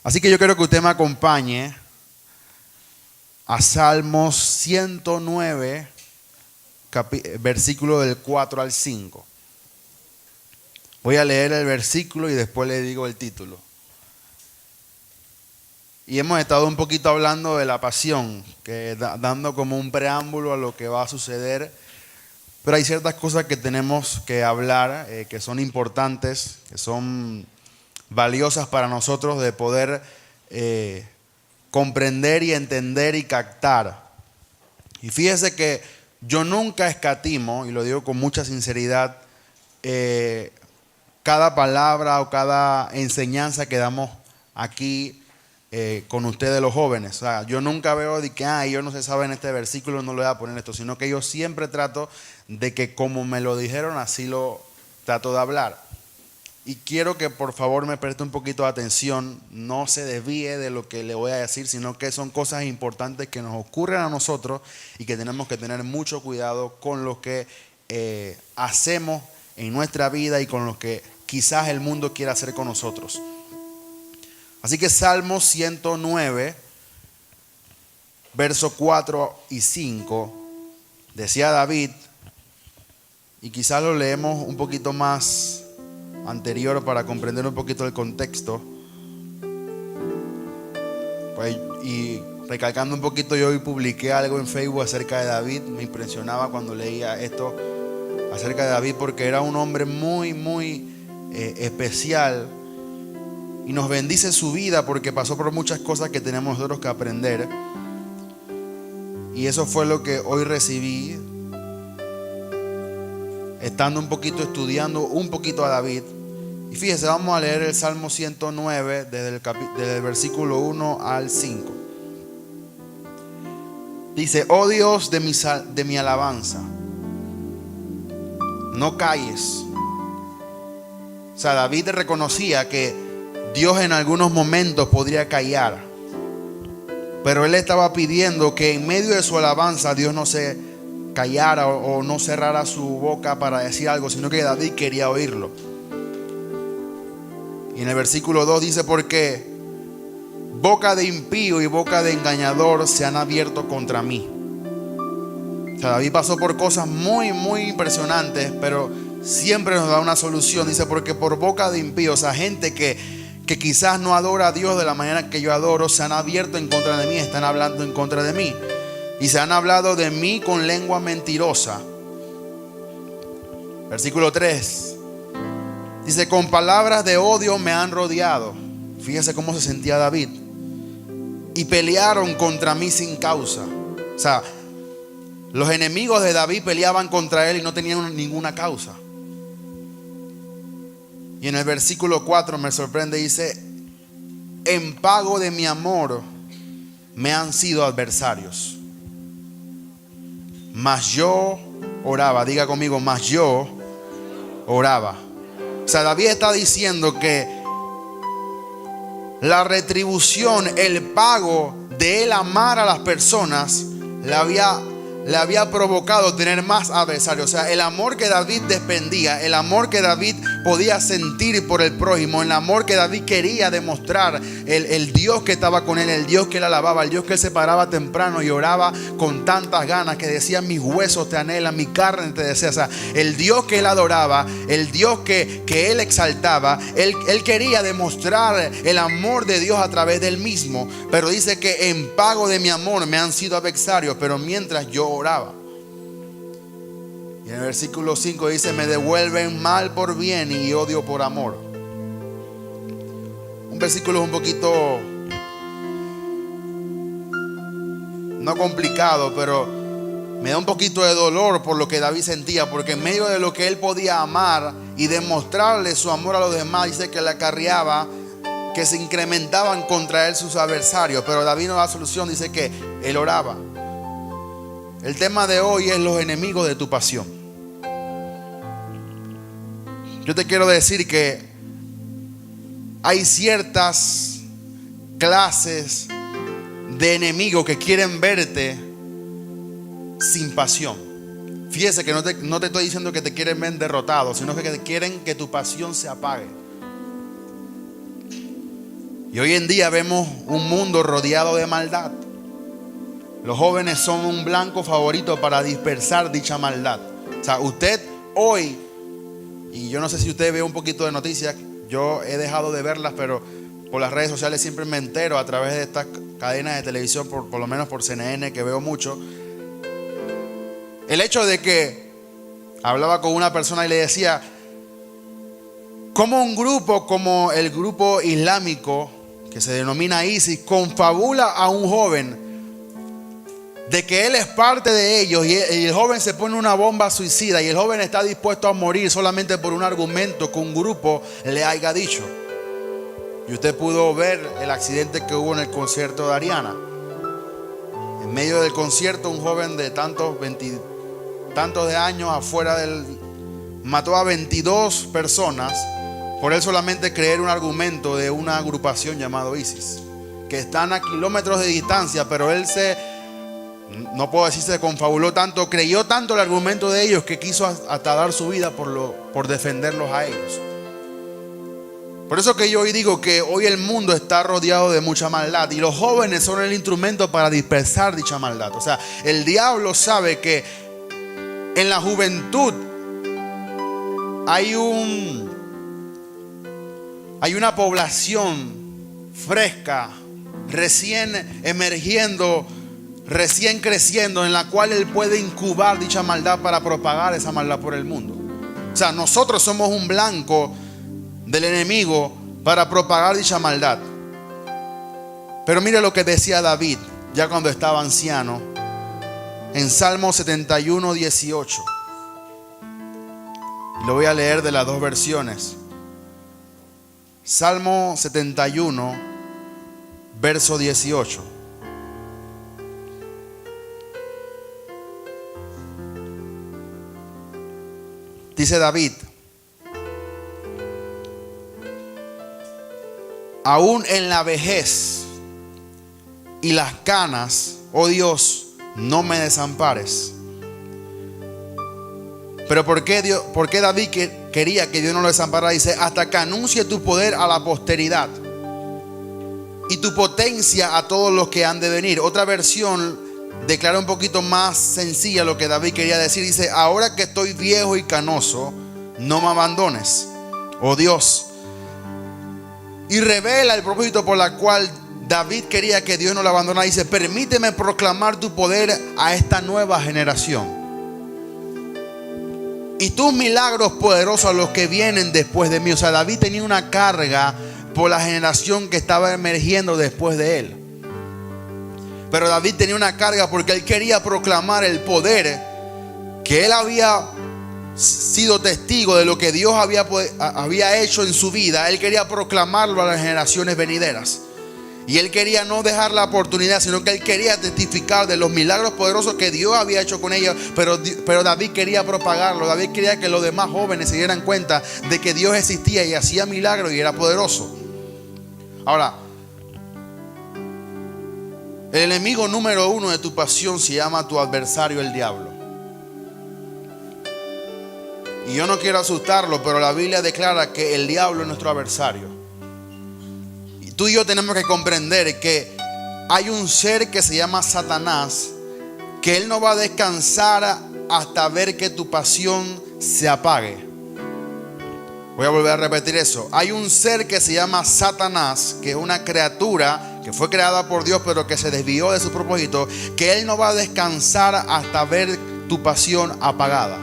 Así que yo quiero que usted me acompañe a Salmos 109, versículo del 4 al 5. Voy a leer el versículo y después le digo el título. Y hemos estado un poquito hablando de la pasión, dando como un preámbulo a lo que va a suceder. Pero hay ciertas cosas que tenemos que hablar, que son importantes, que son valiosas para nosotros de poder comprender y entender y captar. Y fíjese que yo nunca escatimo, y lo digo con mucha sinceridad, cada palabra o cada enseñanza que damos aquí con ustedes los jóvenes. O sea, yo nunca veo de que ellos no se saben este versículo, no le voy a poner esto, sino que yo siempre trato de que como me lo dijeron, así lo trato de hablar. Y quiero que por favor me preste un poquito de atención, no se desvíe de lo que le voy a decir, sino que son cosas importantes que nos ocurren a nosotros y que tenemos que tener mucho cuidado con lo que hacemos en nuestra vida y con lo que quizás el mundo quiera hacer con nosotros. Así que Salmo 109, versos 4 y 5, decía David, y quizás lo leemos un poquito más anterior para comprender un poquito el contexto. Pues, y recalcando un poquito, yo hoy publiqué algo en Facebook acerca de David. Me impresionaba cuando leía esto acerca de David porque era un hombre muy especial y nos bendice su vida porque pasó por muchas cosas que tenemos nosotros que aprender. Y eso fue lo que hoy recibí estando un poquito estudiando un poquito a David. Y fíjese, vamos a leer el Salmo 109 desde el versículo 1 al 5. Dice: oh Dios de mi alabanza, no calles. O sea, David reconocía que Dios en algunos momentos podría callar, pero él estaba pidiendo que en medio de su alabanza Dios no se callara o no cerrara su boca para decir algo, sino que David quería oírlo. Y en el versículo 2 dice: porque boca de impío y boca de engañador se han abierto contra mí. O sea, David pasó por cosas muy impresionantes, pero siempre nos da una solución. Dice: porque por boca de impío, o sea, gente que quizás no adora a Dios de la manera que yo adoro, se han abierto en contra de mí, están hablando en contra de mí. Y se han hablado de mí con lengua mentirosa. Versículo 3 dice: con palabras de odio me han rodeado. Fíjese cómo se sentía David. Y pelearon contra mí sin causa. O sea, los enemigos de David peleaban contra él y no tenían ninguna causa. Y en el versículo 4 me sorprende, dice: en pago de mi amor me han sido adversarios, mas yo oraba. Diga conmigo: mas yo oraba. O sea, David está diciendo que la retribución, el pago de él amar a las personas le había provocado tener más adversarios. O sea, el amor que David despendía, el amor que David podía sentir por el prójimo, el amor que David quería demostrar, el Dios que estaba con él, el Dios que él alababa, el Dios que él se paraba temprano y oraba con tantas ganas que decía: mis huesos te anhelan, mi carne te desea. O sea, el Dios que él adoraba, el Dios que él exaltaba, él quería demostrar el amor de Dios a través del mismo. Pero dice que en pago de mi amor me han sido adversarios, pero mientras yo oraba. Y en el versículo 5 dice: me devuelven mal por bien y odio por amor. Un versículo un poquito, no complicado, pero me da un poquito de dolor por lo que David sentía, porque en medio de lo que él podía amar y demostrarle su amor a los demás, dice que le acarreaba que se incrementaban contra él sus adversarios. Pero David no da solución, dice que él oraba. El tema de hoy es los enemigos de tu pasión. Yo te quiero decir que hay ciertas clases de enemigos que quieren verte sin pasión. Fíjese que no te estoy diciendo que te quieren ver derrotado, sino que quieren que tu pasión se apague. Y hoy en día vemos un mundo rodeado de maldad. Los jóvenes son un blanco favorito para dispersar dicha maldad. O sea, usted hoy, y yo no sé si usted ve un poquito de noticias, yo he dejado de verlas, pero por las redes sociales siempre me entero a través de estas cadenas de televisión, por lo menos por CNN, que veo mucho. El hecho de que hablaba con una persona y le decía, como un grupo como el grupo islámico, que se denomina ISIS, confabula a un joven de que él es parte de ellos, y el joven se pone una bomba suicida y el joven está dispuesto a morir solamente por un argumento que un grupo le haya dicho. Y usted pudo ver el accidente que hubo en el concierto de Ariana. En medio del concierto, un joven de tantos de años afuera mató a 22 personas por él solamente creer un argumento de una agrupación llamado ISIS, que están a kilómetros de distancia, pero él no puedo decir se confabuló tanto, creyó tanto el argumento de ellos que quiso hasta dar su vida por defenderlos a ellos. Por eso que yo hoy digo que hoy el mundo está rodeado de mucha maldad y los jóvenes son el instrumento para dispersar dicha maldad. O sea, el diablo sabe que en la juventud hay una población fresca, recién emergiendo, recién creciendo, en la cual él puede incubar dicha maldad para propagar esa maldad por el mundo. O sea, nosotros somos un blanco del enemigo para propagar dicha maldad. Pero mire lo que decía David ya cuando estaba anciano en Salmo 71, 18. Lo voy a leer de las dos versiones. Salmo 71, verso 18. Dice David: aún en la vejez y las canas, oh Dios, no me desampares. Pero ¿por qué David quería que Dios no lo desamparara? Dice: hasta que anuncie tu poder a la posteridad y tu potencia a todos los que han de venir. Otra versión declara un poquito más sencilla lo que David quería decir. Dice: ahora que estoy viejo y canoso, no me abandones, oh Dios. Y revela el propósito por el cual David quería que Dios no lo abandonara. Dice: permíteme proclamar tu poder a esta nueva generación y tus milagros poderosos a los que vienen después de mí. O sea, David tenía una carga por la generación que estaba emergiendo después de él. Pero David tenía una carga porque él quería proclamar el poder que él había sido testigo de lo que Dios había hecho en su vida. Él quería proclamarlo a las generaciones venideras. Y él quería no dejar la oportunidad, sino que él quería testificar de los milagros poderosos que Dios había hecho con ellos. Pero David quería propagarlo. David quería que los demás jóvenes se dieran cuenta de que Dios existía y hacía milagros y era poderoso. Ahora, el enemigo número uno de tu pasión se llama tu adversario, el diablo. Y yo no quiero asustarlo, pero la Biblia declara que el diablo es nuestro adversario. Tú y yo tenemos que comprender que hay un ser que se llama Satanás, que él no va a descansar hasta ver que tu pasión se apague. Voy a volver a repetir eso. Hay un ser que se llama Satanás, que es una criatura que fue creada por Dios, pero que se desvió de su propósito, que él no va a descansar hasta ver tu pasión apagada.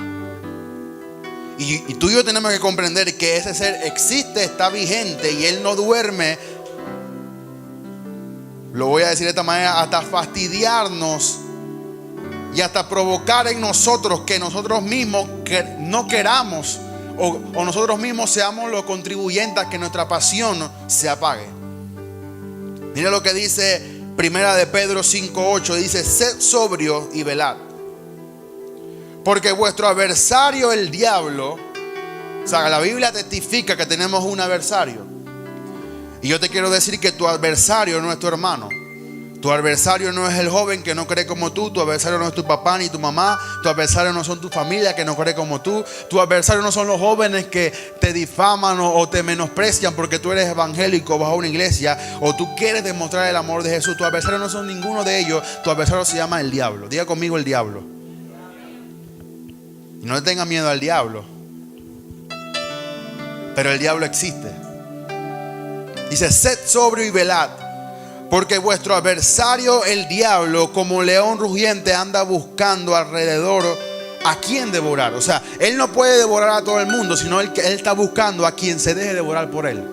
Y tú y yo tenemos que comprender que ese ser existe, está vigente y él no duerme. Lo voy a decir de esta manera: hasta fastidiarnos y hasta provocar en nosotros que nosotros mismos no queramos o nosotros mismos seamos los contribuyentes a que nuestra pasión se apague. Mira lo que dice Primera de Pedro 5:8. Dice: sed sobrios y velad, porque vuestro adversario el diablo, o sea, la Biblia testifica que tenemos un adversario. Y yo te quiero decir que tu adversario no es tu hermano. Tu adversario no es el joven que no cree como tú. Tu adversario no es tu papá ni tu mamá. Tu adversario no son tu familia que no cree como tú. Tu adversario no son los jóvenes que te difaman o te menosprecian porque tú eres evangélico, vas a una iglesia o tú quieres demostrar el amor de Jesús. Tu adversario no son ninguno de ellos. Tu adversario se llama el diablo. Diga conmigo el diablo. Y no le tenga miedo al diablo. Pero el diablo existe. Dice: sed sobrio y velad, porque vuestro adversario el diablo, como león rugiente, anda buscando alrededor a quien devorar. O sea, él no puede devorar a todo el mundo, sino él está buscando a quien se deje devorar por él.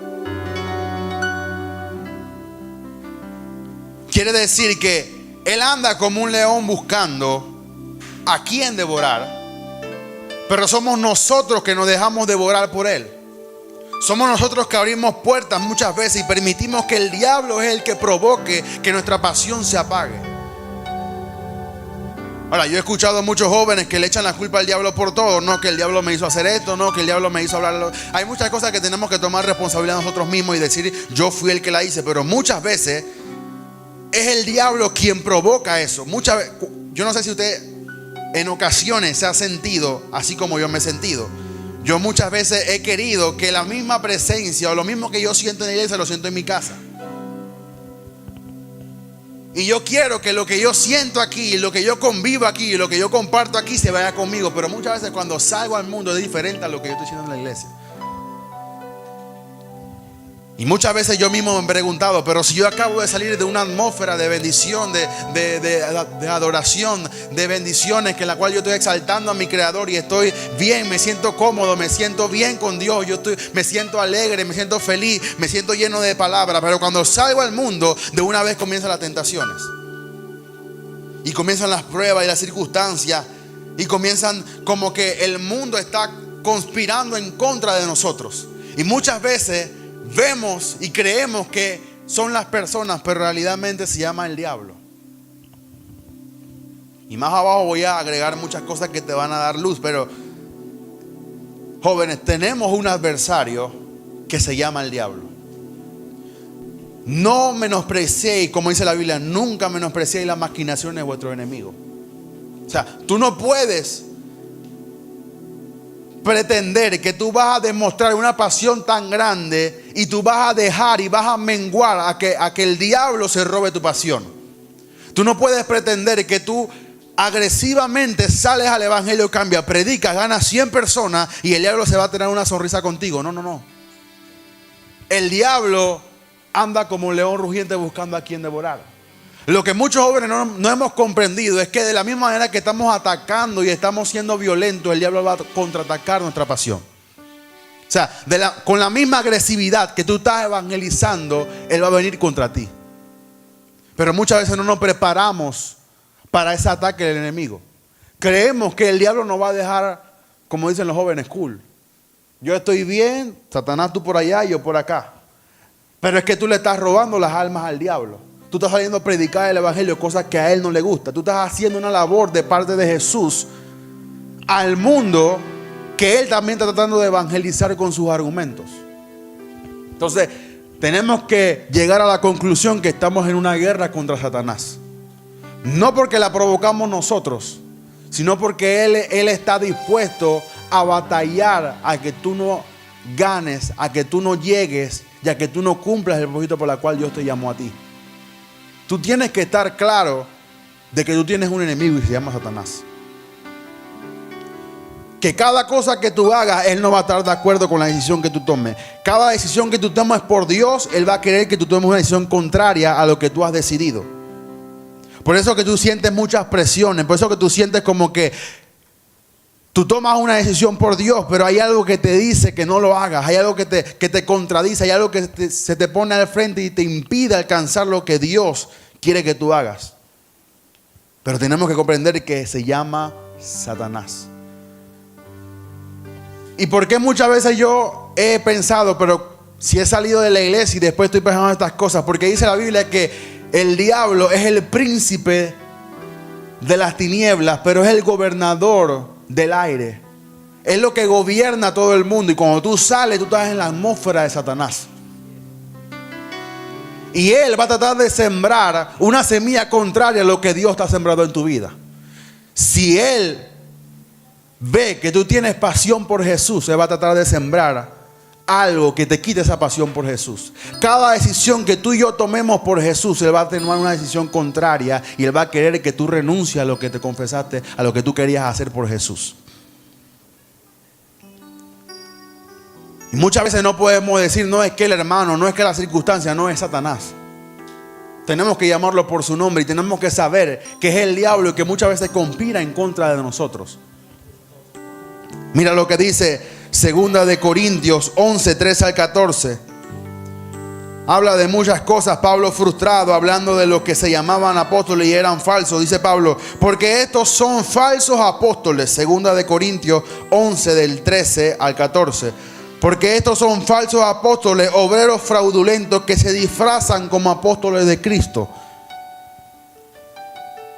Quiere decir que él anda como un león buscando a quien devorar, pero somos nosotros que nos dejamos devorar por él. Somos nosotros que abrimos puertas muchas veces y permitimos que el diablo es el que provoque que nuestra pasión se apague. Ahora, yo he escuchado a muchos jóvenes que le echan la culpa al diablo por todo. No, que el diablo me hizo hacer esto, no, que el diablo me hizo hablar. Hay muchas cosas que tenemos que tomar responsabilidad nosotros mismos y decir: yo fui el que la hice. Pero muchas veces es el diablo quien provoca eso. Yo no sé si usted en ocasiones se ha sentido así como yo me he sentido. Yo muchas veces he querido que la misma presencia o lo mismo que yo siento en la iglesia lo siento en mi casa. Y yo quiero que lo que yo siento aquí, lo que yo convivo aquí, lo que yo comparto aquí se vaya conmigo. Pero muchas veces cuando salgo al mundo es diferente a lo que yo estoy haciendo en la iglesia. Y muchas veces yo mismo me he preguntado: pero si yo acabo de salir de una atmósfera de bendición, de adoración, de bendiciones, que en la cual yo estoy exaltando a mi Creador y estoy bien, me siento cómodo, me siento bien con Dios, me siento alegre, me siento feliz, me siento lleno de palabras. Pero cuando salgo al mundo, de una vez comienzan las tentaciones y comienzan las pruebas y las circunstancias, y comienzan como que el mundo está conspirando en contra de nosotros. Y muchas veces vemos y creemos que son las personas, pero realmente se llama el diablo. Y más abajo voy a agregar muchas cosas que te van a dar luz. Pero jóvenes, tenemos un adversario que se llama el diablo. No menospreciéis, como dice la Biblia, nunca menospreciéis las maquinaciones de vuestro enemigo. O sea, tú no puedes pretender que tú vas a demostrar una pasión tan grande y tú vas a dejar y vas a menguar a que el diablo se robe tu pasión. Tú no puedes pretender que tú agresivamente sales al evangelio, cambias, predicas, ganas 100 personas y el diablo se va a tener una sonrisa contigo. No. El diablo anda como un león rugiente buscando a quien devorar. Lo que muchos jóvenes no hemos comprendido es que de la misma manera que estamos atacando y estamos siendo violentos, el diablo va a contraatacar nuestra pasión. O sea, con la misma agresividad que tú estás evangelizando, él va a venir contra ti. Pero muchas veces no nos preparamos para ese ataque del enemigo. Creemos que el diablo nos va a dejar, como dicen los jóvenes, cool. Yo estoy bien, Satanás tú por allá y yo por acá. Pero es que tú le estás robando las almas al diablo. Tú estás saliendo a predicar el evangelio, cosas que a él no le gusta. Tú estás haciendo una labor de parte de Jesús al mundo que él también está tratando de evangelizar con sus argumentos. Entonces, tenemos que llegar a la conclusión que estamos en una guerra contra Satanás. No porque la provocamos nosotros, sino porque él está dispuesto a batallar a que tú no ganes, a que tú no llegues y a que tú no cumplas el propósito por el cual Dios te llamó a ti. Tú tienes que estar claro de que tú tienes un enemigo y se llama Satanás. Que cada cosa que tú hagas, él no va a estar de acuerdo con la decisión que tú tomes. Cada decisión que tú tomes por Dios, él va a querer que tú tomes una decisión contraria a lo que tú has decidido. Por eso que tú sientes muchas presiones, por eso que tú sientes como que tú tomas una decisión por Dios, pero hay algo que te dice que no lo hagas, hay algo que te contradice, hay algo que se te pone al frente y te impide alcanzar lo que Dios quiere que tú hagas. Pero tenemos que comprender que se llama Satanás. ¿Y por qué muchas veces yo he pensado, pero si he salido de la iglesia y después estoy pensando en estas cosas? Porque dice la Biblia que el diablo es el príncipe de las tinieblas, pero es el gobernador del aire. Es lo que gobierna todo el mundo. Y cuando tú sales, tú estás en la atmósfera de Satanás. Y él va a tratar de sembrar una semilla contraria a lo que Dios está sembrando en tu vida. Si él ve que tú tienes pasión por Jesús, él va a tratar de sembrar algo que te quite esa pasión por Jesús. Cada decisión que tú y yo tomemos por Jesús, él va a tener una decisión contraria y él va a querer que tú renuncies a lo que te confesaste, a lo que tú querías hacer por Jesús. Y muchas veces no podemos decir, no es que el hermano, no es que la circunstancia, no es Satanás. Tenemos que llamarlo por su nombre y tenemos que saber que es el diablo y que muchas veces conspira en contra de nosotros. Mira lo que dice Segunda de Corintios 11, 13 al 14. Habla de muchas cosas. Pablo frustrado, hablando de los que se llamaban apóstoles y eran falsos. Dice Pablo, porque estos son falsos apóstoles. Segunda de Corintios 11, del 13 al 14. Porque estos son falsos apóstoles, obreros fraudulentos que se disfrazan como apóstoles de Cristo.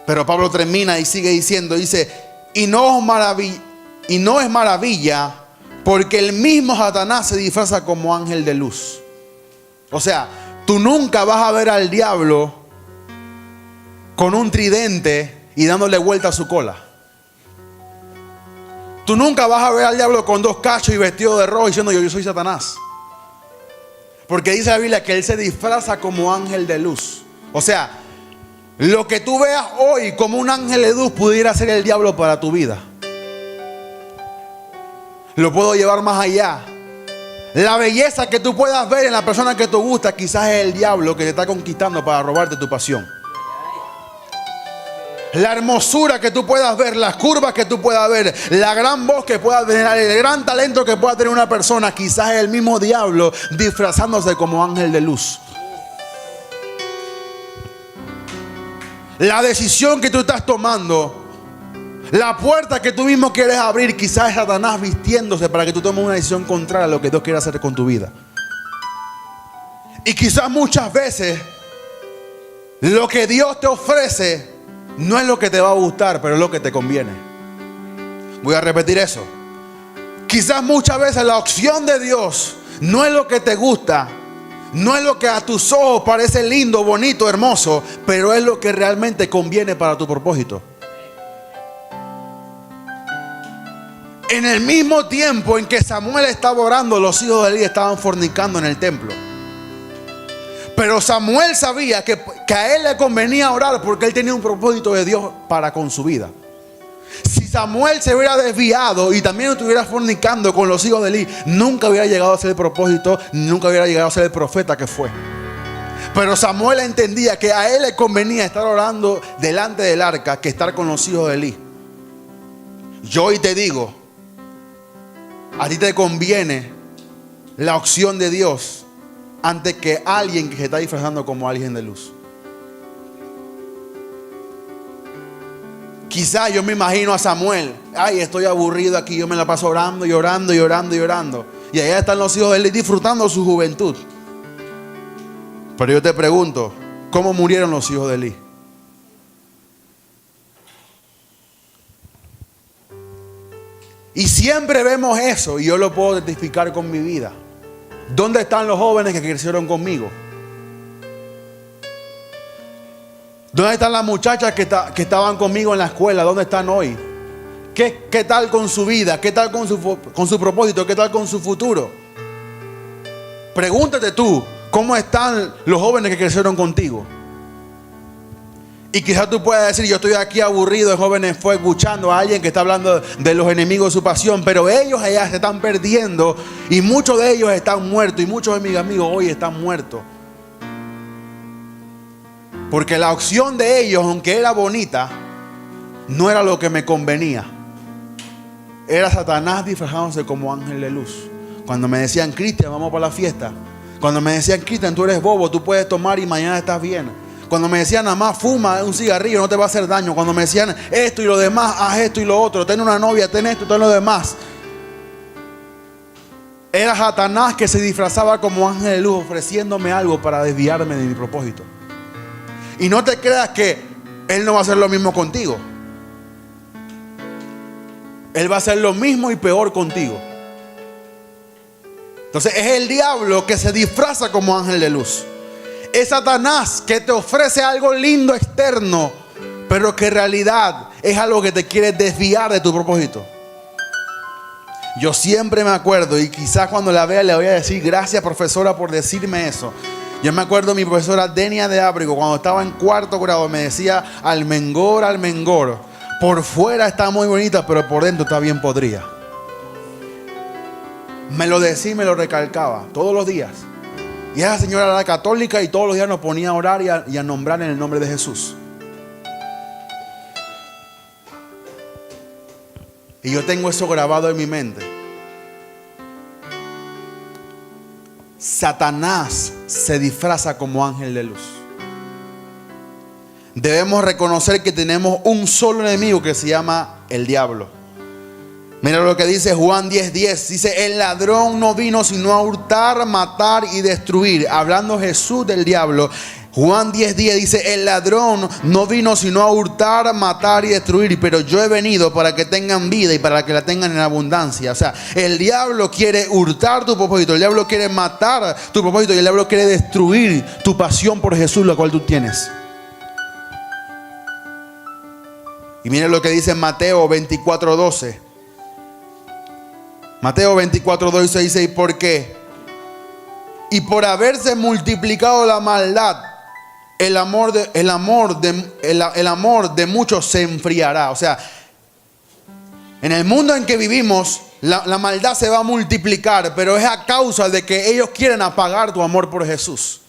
Pero Pablo termina y sigue diciendo, dice, y no es maravilla, porque el mismo Satanás se disfraza como ángel de luz. O sea, tú nunca vas a ver al diablo con un tridente y dándole vuelta a su cola. Tú nunca vas a ver al diablo con 2 cachos y vestido de rojo diciendo yo soy Satanás. Porque dice la Biblia que él se disfraza como ángel de luz. O sea, lo que tú veas hoy como un ángel de luz pudiera ser el diablo para tu vida. Lo puedo llevar más allá. La belleza que tú puedas ver en la persona que te gusta, quizás es el diablo que te está conquistando para robarte tu pasión. La hermosura que tú puedas ver, las curvas que tú puedas ver, la gran voz que puedas tener, el gran talento que pueda tener una persona, quizás es el mismo diablo disfrazándose como ángel de luz. La decisión que tú estás tomando, la puerta que tú mismo quieres abrir, quizás es Satanás vistiéndose para que tú tomes una decisión contraria a lo que Dios quiere hacer con tu vida. Y quizás muchas veces lo que Dios te ofrece no es lo que te va a gustar, pero es lo que te conviene. Voy a repetir eso. Quizás muchas veces la opción de Dios no es lo que te gusta, no es lo que a tus ojos parece lindo, bonito, hermoso, pero es lo que realmente conviene para tu propósito. En el mismo tiempo en que Samuel estaba orando, los hijos de Elí estaban fornicando en el templo. Pero Samuel sabía que a él le convenía orar porque él tenía un propósito de Dios para con su vida. Si Samuel se hubiera desviado y también estuviera fornicando con los hijos de Elí, nunca hubiera llegado a ser el propósito, nunca hubiera llegado a ser el profeta que fue. Pero Samuel entendía que a él le convenía estar orando delante del arca que estar con los hijos de Elí. Yo hoy te digo, a ti te conviene la opción de Dios antes que alguien que se está disfrazando como alguien de luz. Quizás yo me imagino a Samuel, ay, estoy aburrido aquí, yo me la paso orando y orando y orando y orando. Y allá están los hijos de Eli disfrutando su juventud. Pero yo te pregunto, ¿cómo murieron los hijos de Eli? Y siempre vemos eso, y yo lo puedo testificar con mi vida. ¿Dónde están los jóvenes que crecieron conmigo? ¿Dónde están las muchachas que estaban conmigo en la escuela? ¿Dónde están hoy? ¿Qué tal con su vida? ¿Qué tal con su propósito? ¿Qué tal con su futuro? Pregúntate tú, ¿cómo están los jóvenes que crecieron contigo? Y quizás tú puedas decir, yo estoy aquí aburrido, el joven fue escuchando a alguien que está hablando de los enemigos de su pasión, pero ellos allá se están perdiendo y muchos de ellos están muertos y muchos de mis amigos hoy están muertos. Porque la opción de ellos, aunque era bonita, no era lo que me convenía. Era Satanás disfrazándose como ángel de luz. Cuando me decían, Cristian, vamos para la fiesta. Cuando me decían, Cristian, tú eres bobo, tú puedes tomar y mañana estás bien. Cuando me decían, nada más fuma un cigarrillo, no te va a hacer daño. Cuando me decían esto y lo demás, haz esto y lo otro. Ten una novia, ten esto, ten lo demás. Era Satanás que se disfrazaba como ángel de luz, ofreciéndome algo para desviarme de mi propósito. Y no te creas que él no va a hacer lo mismo contigo. Él va a hacer lo mismo y peor contigo. Entonces es el diablo que se disfraza como ángel de luz. Es Satanás que te ofrece algo lindo externo, pero que en realidad es algo que te quiere desviar de tu propósito. Yo siempre me acuerdo, y quizás cuando la vea le voy a decir: gracias, profesora, por decirme eso. Yo me acuerdo mi profesora Denia de Ábrigo, cuando estaba en cuarto grado, me decía: Almengor, Almengor, por fuera está muy bonita, pero por dentro está bien podrida. Me lo decía y me lo recalcaba todos los días. Y esa señora era católica y todos los días nos ponía a orar y a nombrar en el nombre de Jesús. Y yo tengo eso grabado en mi mente. Satanás se disfraza como ángel de luz. Debemos reconocer que tenemos un solo enemigo que se llama el diablo. Mira lo que dice Juan 10:10. Dice: el ladrón no vino sino a hurtar, matar y destruir. Hablando Jesús del diablo. Juan 10:10 dice: el ladrón no vino sino a hurtar, matar y destruir, pero yo he venido para que tengan vida y para que la tengan en abundancia. O sea, el diablo quiere hurtar tu propósito, el diablo quiere matar tu propósito y el diablo quiere destruir tu pasión por Jesús, la cual tú tienes. Y miren lo que dice Mateo 24:12. Mateo 24:12 dice: ¿y por qué? Y por haberse multiplicado la maldad, el amor de muchos se enfriará. O sea, en el mundo en que vivimos, la maldad se va a multiplicar, pero es a causa de que ellos quieren apagar tu amor por Jesús.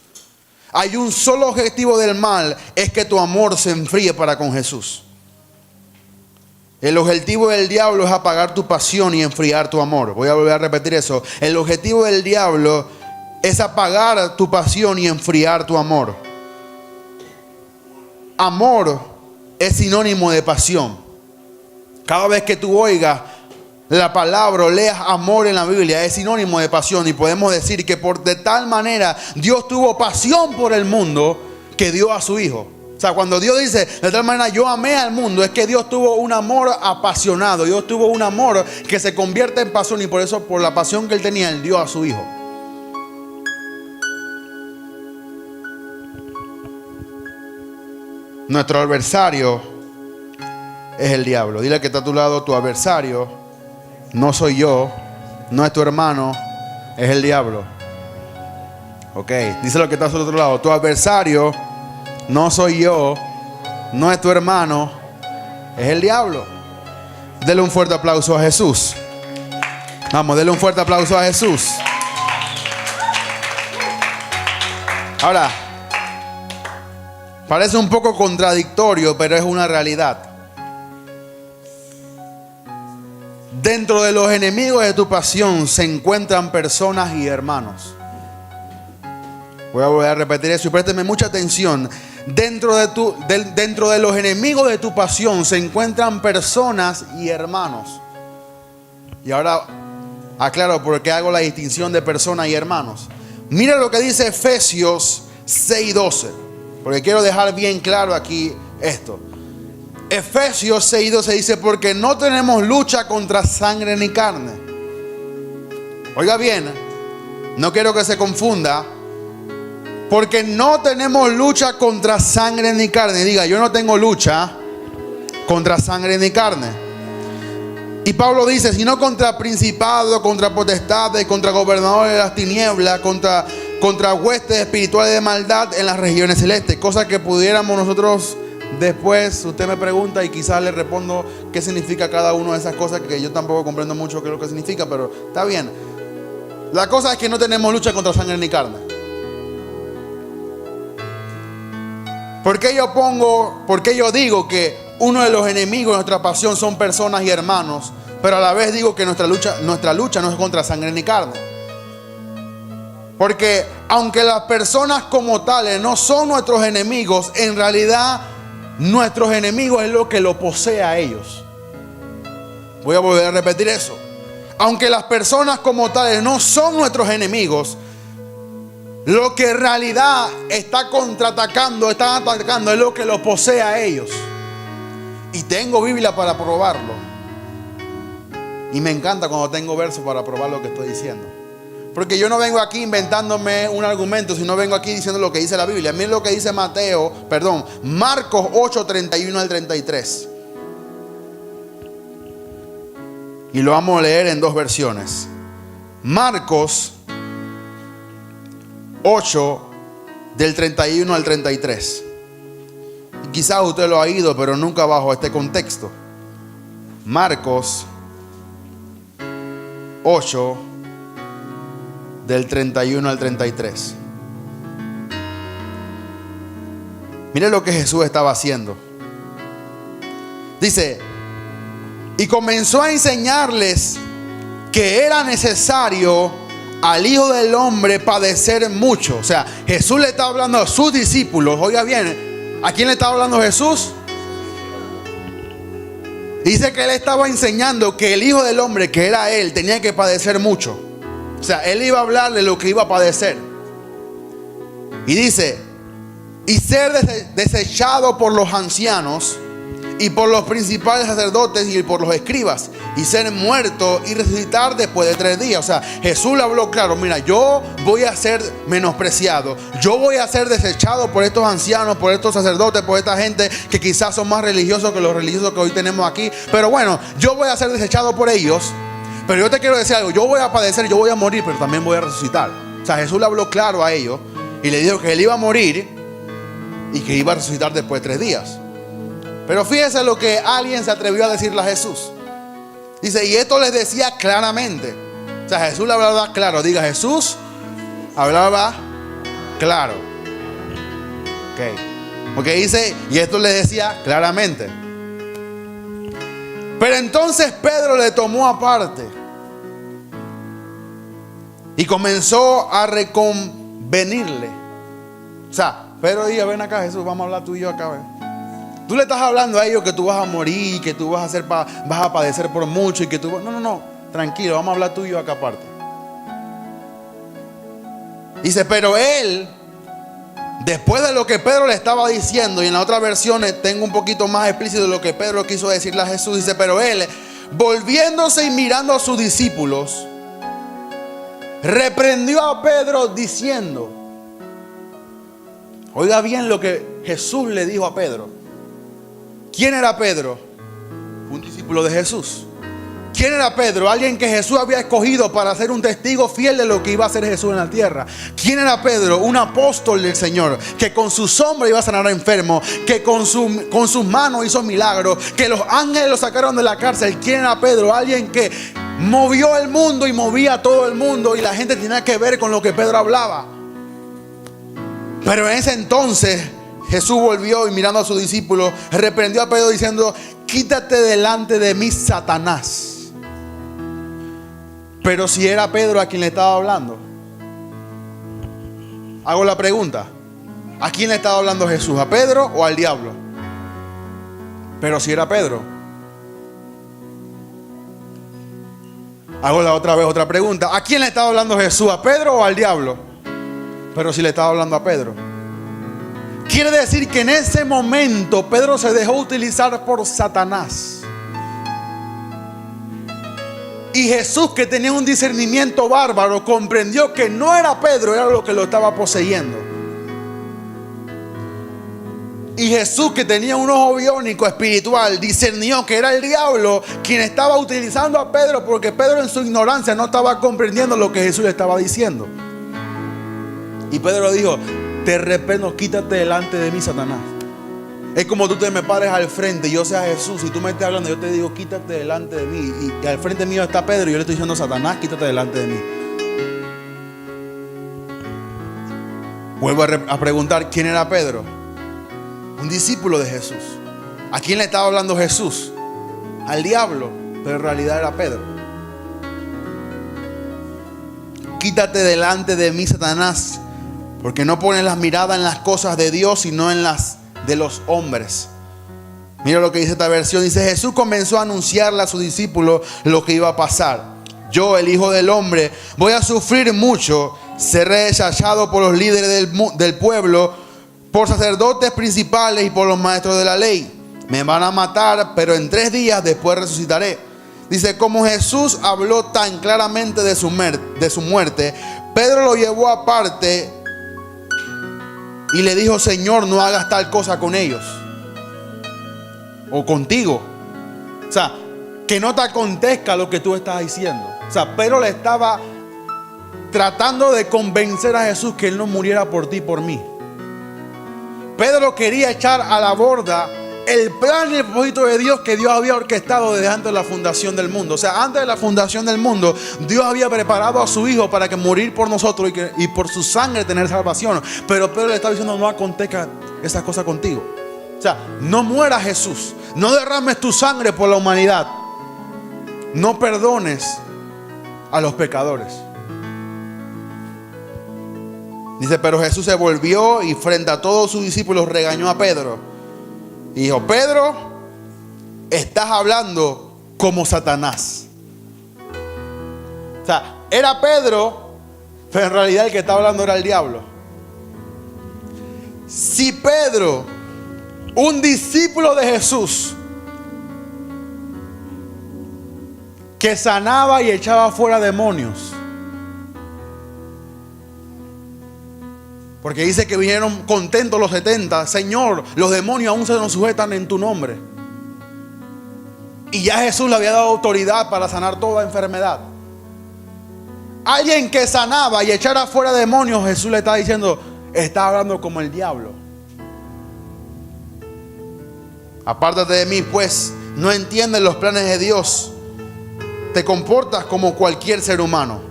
Hay un solo objetivo del mal, es que tu amor se enfríe para con Jesús. El objetivo del diablo es apagar tu pasión y enfriar tu amor. Voy a volver a repetir eso. El objetivo del diablo es apagar tu pasión y enfriar tu amor. Amor es sinónimo de pasión. Cada vez que tú oigas la palabra o leas amor en la Biblia, es sinónimo de pasión. Y podemos decir que de tal manera Dios tuvo pasión por el mundo que dio a su Hijo. O sea, cuando Dios dice de tal manera yo amé al mundo, es que Dios tuvo un amor apasionado. Dios tuvo un amor que se convierte en pasión, y por eso, por la pasión que Él tenía, Él dio a su Hijo. Nuestro adversario es el diablo. Dile al que está a tu lado: tu adversario no soy yo, no es tu hermano, es el diablo. Ok, díselo al que está a tu otro lado: tu adversario no soy yo, no es tu hermano, es el diablo. Dele un fuerte aplauso a Jesús. Vamos, dele un fuerte aplauso a Jesús. Ahora, parece un poco contradictorio, pero es una realidad. Dentro de los enemigos de tu pasión se encuentran personas y hermanos. Voy a volver a repetir eso y présteme mucha atención. Dentro de los enemigos de tu pasión se encuentran personas y hermanos. Y ahora aclaro por qué hago la distinción de personas y hermanos. Mira lo que dice Efesios 6:12. Porque quiero dejar bien claro aquí esto. Efesios 6:12 dice: porque no tenemos lucha contra sangre ni carne. Oiga bien, no quiero que se confunda. Porque no tenemos lucha contra sangre ni carne. Diga: yo no tengo lucha contra sangre ni carne. Y Pablo dice: sino contra principados, contra potestades, contra gobernadores de las tinieblas, contra huestes espirituales de maldad en las regiones celestes. Cosa que pudiéramos nosotros después, usted me pregunta y quizás le respondo qué significa cada una de esas cosas, que yo tampoco comprendo mucho qué es lo que significa, pero está bien. La cosa es que no tenemos lucha contra sangre ni carne. ¿Por qué yo digo que uno de los enemigos de nuestra pasión son personas y hermanos, pero a la vez digo que nuestra lucha no es contra sangre ni carne? Porque aunque las personas como tales no son nuestros enemigos, en realidad nuestros enemigos es lo que lo posee a ellos. Voy a volver a repetir eso. Aunque las personas como tales no son nuestros enemigos, lo que en realidad están atacando es lo que los posee a ellos. Y tengo Biblia para probarlo. Y me encanta cuando tengo versos para probar lo que estoy diciendo. Porque yo no vengo aquí inventándome un argumento, sino vengo aquí diciendo lo que dice la Biblia. Miren lo que dice Marcos 8, 31 al 33. Y lo vamos a leer en dos versiones. Marcos 8, del 31 al 33. Y quizás usted lo ha oído, pero nunca bajo este contexto. Marcos 8, del 31 al 33. Mire lo que Jesús estaba haciendo. Dice: y comenzó a enseñarles que era necesario al Hijo del Hombre padecer mucho. O sea, Jesús le está hablando a sus discípulos. Oiga bien, ¿a quién le estaba hablando Jesús? Dice que él estaba enseñando que el Hijo del Hombre, que era él, tenía que padecer mucho. O sea, él iba a hablar de lo que iba a padecer. Y dice: y ser desechado por los ancianos y por los principales sacerdotes y por los escribas, y ser muerto y resucitar después de 3 días. O sea, Jesús le habló claro: mira, yo voy a ser menospreciado, yo voy a ser desechado por estos ancianos, por estos sacerdotes, por esta gente que quizás son más religiosos que los religiosos que hoy tenemos aquí. Pero bueno, yo voy a ser desechado por ellos. Pero yo te quiero decir algo: yo voy a padecer, yo voy a morir, pero también voy a resucitar. O sea, Jesús le habló claro a ellos y le dijo que él iba a morir y que iba a resucitar después de 3 días. Pero fíjese lo que alguien se atrevió a decirle a Jesús. Dice: y esto les decía claramente. O sea, Jesús le hablaba claro. Diga, Jesús hablaba claro. Ok. Porque dice: y esto les decía claramente. Pero entonces Pedro le tomó aparte y comenzó a reconvenirle. O sea, Pedro dijo: ven acá, Jesús, vamos a hablar tú y yo acá. ¿Ven? Tú le estás hablando a ellos que tú vas a morir, que tú vas a padecer por mucho y que tú... No, tranquilo, vamos a hablar tú y yo acá aparte. Dice: pero él, después de lo que Pedro le estaba diciendo, y en las otras versiones tengo un poquito más explícito de lo que Pedro quiso decirle a Jesús. Dice: pero él, volviéndose y mirando a sus discípulos, reprendió a Pedro diciendo... Oiga bien lo que Jesús le dijo a Pedro. ¿Quién era Pedro? Un discípulo de Jesús. ¿Quién era Pedro? Alguien que Jesús había escogido para ser un testigo fiel de lo que iba a hacer Jesús en la tierra. ¿Quién era Pedro? Un apóstol del Señor, que con su sombra iba a sanar a enfermos, que con sus manos hizo milagros, que los ángeles lo sacaron de la cárcel. ¿Quién era Pedro? Alguien que movió el mundo y movía a todo el mundo, y la gente tenía que ver con lo que Pedro hablaba. Pero en ese entonces Jesús volvió y mirando a sus discípulos reprendió a Pedro diciendo: quítate delante de mí, Satanás. Pero si era Pedro a quien le estaba hablando, hago la pregunta: ¿a quién le estaba hablando Jesús? ¿A Pedro o al diablo? Pero si era Pedro. Hago otra pregunta: ¿a quién le estaba hablando Jesús? ¿A Pedro o al diablo? Pero si le estaba hablando a Pedro. Quiere decir que en ese momento Pedro se dejó utilizar por Satanás. Y Jesús, que tenía un discernimiento bárbaro, comprendió que no era Pedro, era lo que lo estaba poseyendo. Y Jesús, que tenía un ojo biónico espiritual, discernió que era el diablo quien estaba utilizando a Pedro, porque Pedro en su ignorancia no estaba comprendiendo lo que Jesús le estaba diciendo. Y Pedro dijo: te reprendo, quítate delante de mí, Satanás. Es como tú te me pares al frente y yo sea Jesús, y tú me estés hablando, yo te digo: quítate delante de mí. Y al frente mío está Pedro y yo le estoy diciendo: Satanás, quítate delante de mí. Vuelvo a preguntar: ¿quién era Pedro? Un discípulo de Jesús. ¿A quién le estaba hablando Jesús? Al diablo, pero en realidad era Pedro. Quítate delante de mí, Satanás, porque no pones las miradas en las cosas de Dios, sino en las de los hombres. Mira lo que dice esta versión. Dice: Jesús comenzó a anunciarle a sus discípulos lo que iba a pasar. Yo, el Hijo del Hombre, voy a sufrir mucho, seré rechazado por los líderes del pueblo, por sacerdotes principales y por los maestros de la ley. Me van a matar, pero en 3 días después resucitaré. Dice, como Jesús habló tan claramente de su muerte, Pedro lo llevó aparte y le dijo, Señor, no hagas tal cosa con ellos o contigo. O sea, que no te acontezca lo que tú estás diciendo. O sea, Pedro le estaba tratando de convencer a Jesús que Él no muriera por ti y por mí. Pedro quería echar a la borda el plan y el propósito de Dios que Dios había orquestado desde antes de la fundación del mundo. O sea, antes de la fundación del mundo, Dios había preparado a su Hijo para que morir por nosotros y por su sangre tener salvación. Pero Pedro le estaba diciendo, no acontezca esas cosas contigo. O sea, no muera Jesús, no derrames tu sangre por la humanidad, no perdones a los pecadores. Dice, pero Jesús se volvió y frente a todos sus discípulos regañó a Pedro. Y dijo, Pedro, estás hablando como Satanás. O sea, era Pedro, pero en realidad el que estaba hablando era el diablo. Si Pedro, un discípulo de Jesús, que sanaba y echaba fuera demonios, porque dice que vinieron contentos los 70. Señor, los demonios aún se nos sujetan en tu nombre. Y ya Jesús le había dado autoridad para sanar toda enfermedad. Alguien que sanaba y echara fuera demonios, Jesús le está diciendo, está hablando como el diablo. Apártate de mí, pues no entiendes los planes de Dios. Te comportas como cualquier ser humano.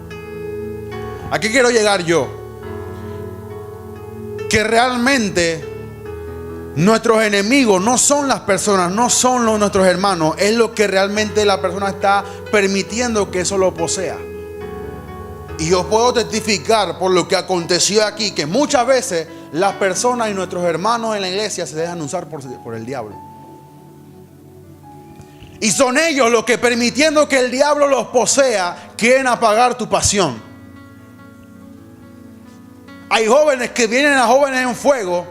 ¿A qué quiero llegar yo? Que realmente nuestros enemigos no son las personas, no son nuestros hermanos. Es lo que realmente la persona está permitiendo que eso lo posea. Y yo puedo testificar por lo que aconteció aquí, que muchas veces las personas y nuestros hermanos en la iglesia se dejan usar por el diablo. Y son ellos los que, permitiendo que el diablo los posea, quieren apagar tu pasión. Hay jóvenes que vienen a jóvenes en fuego,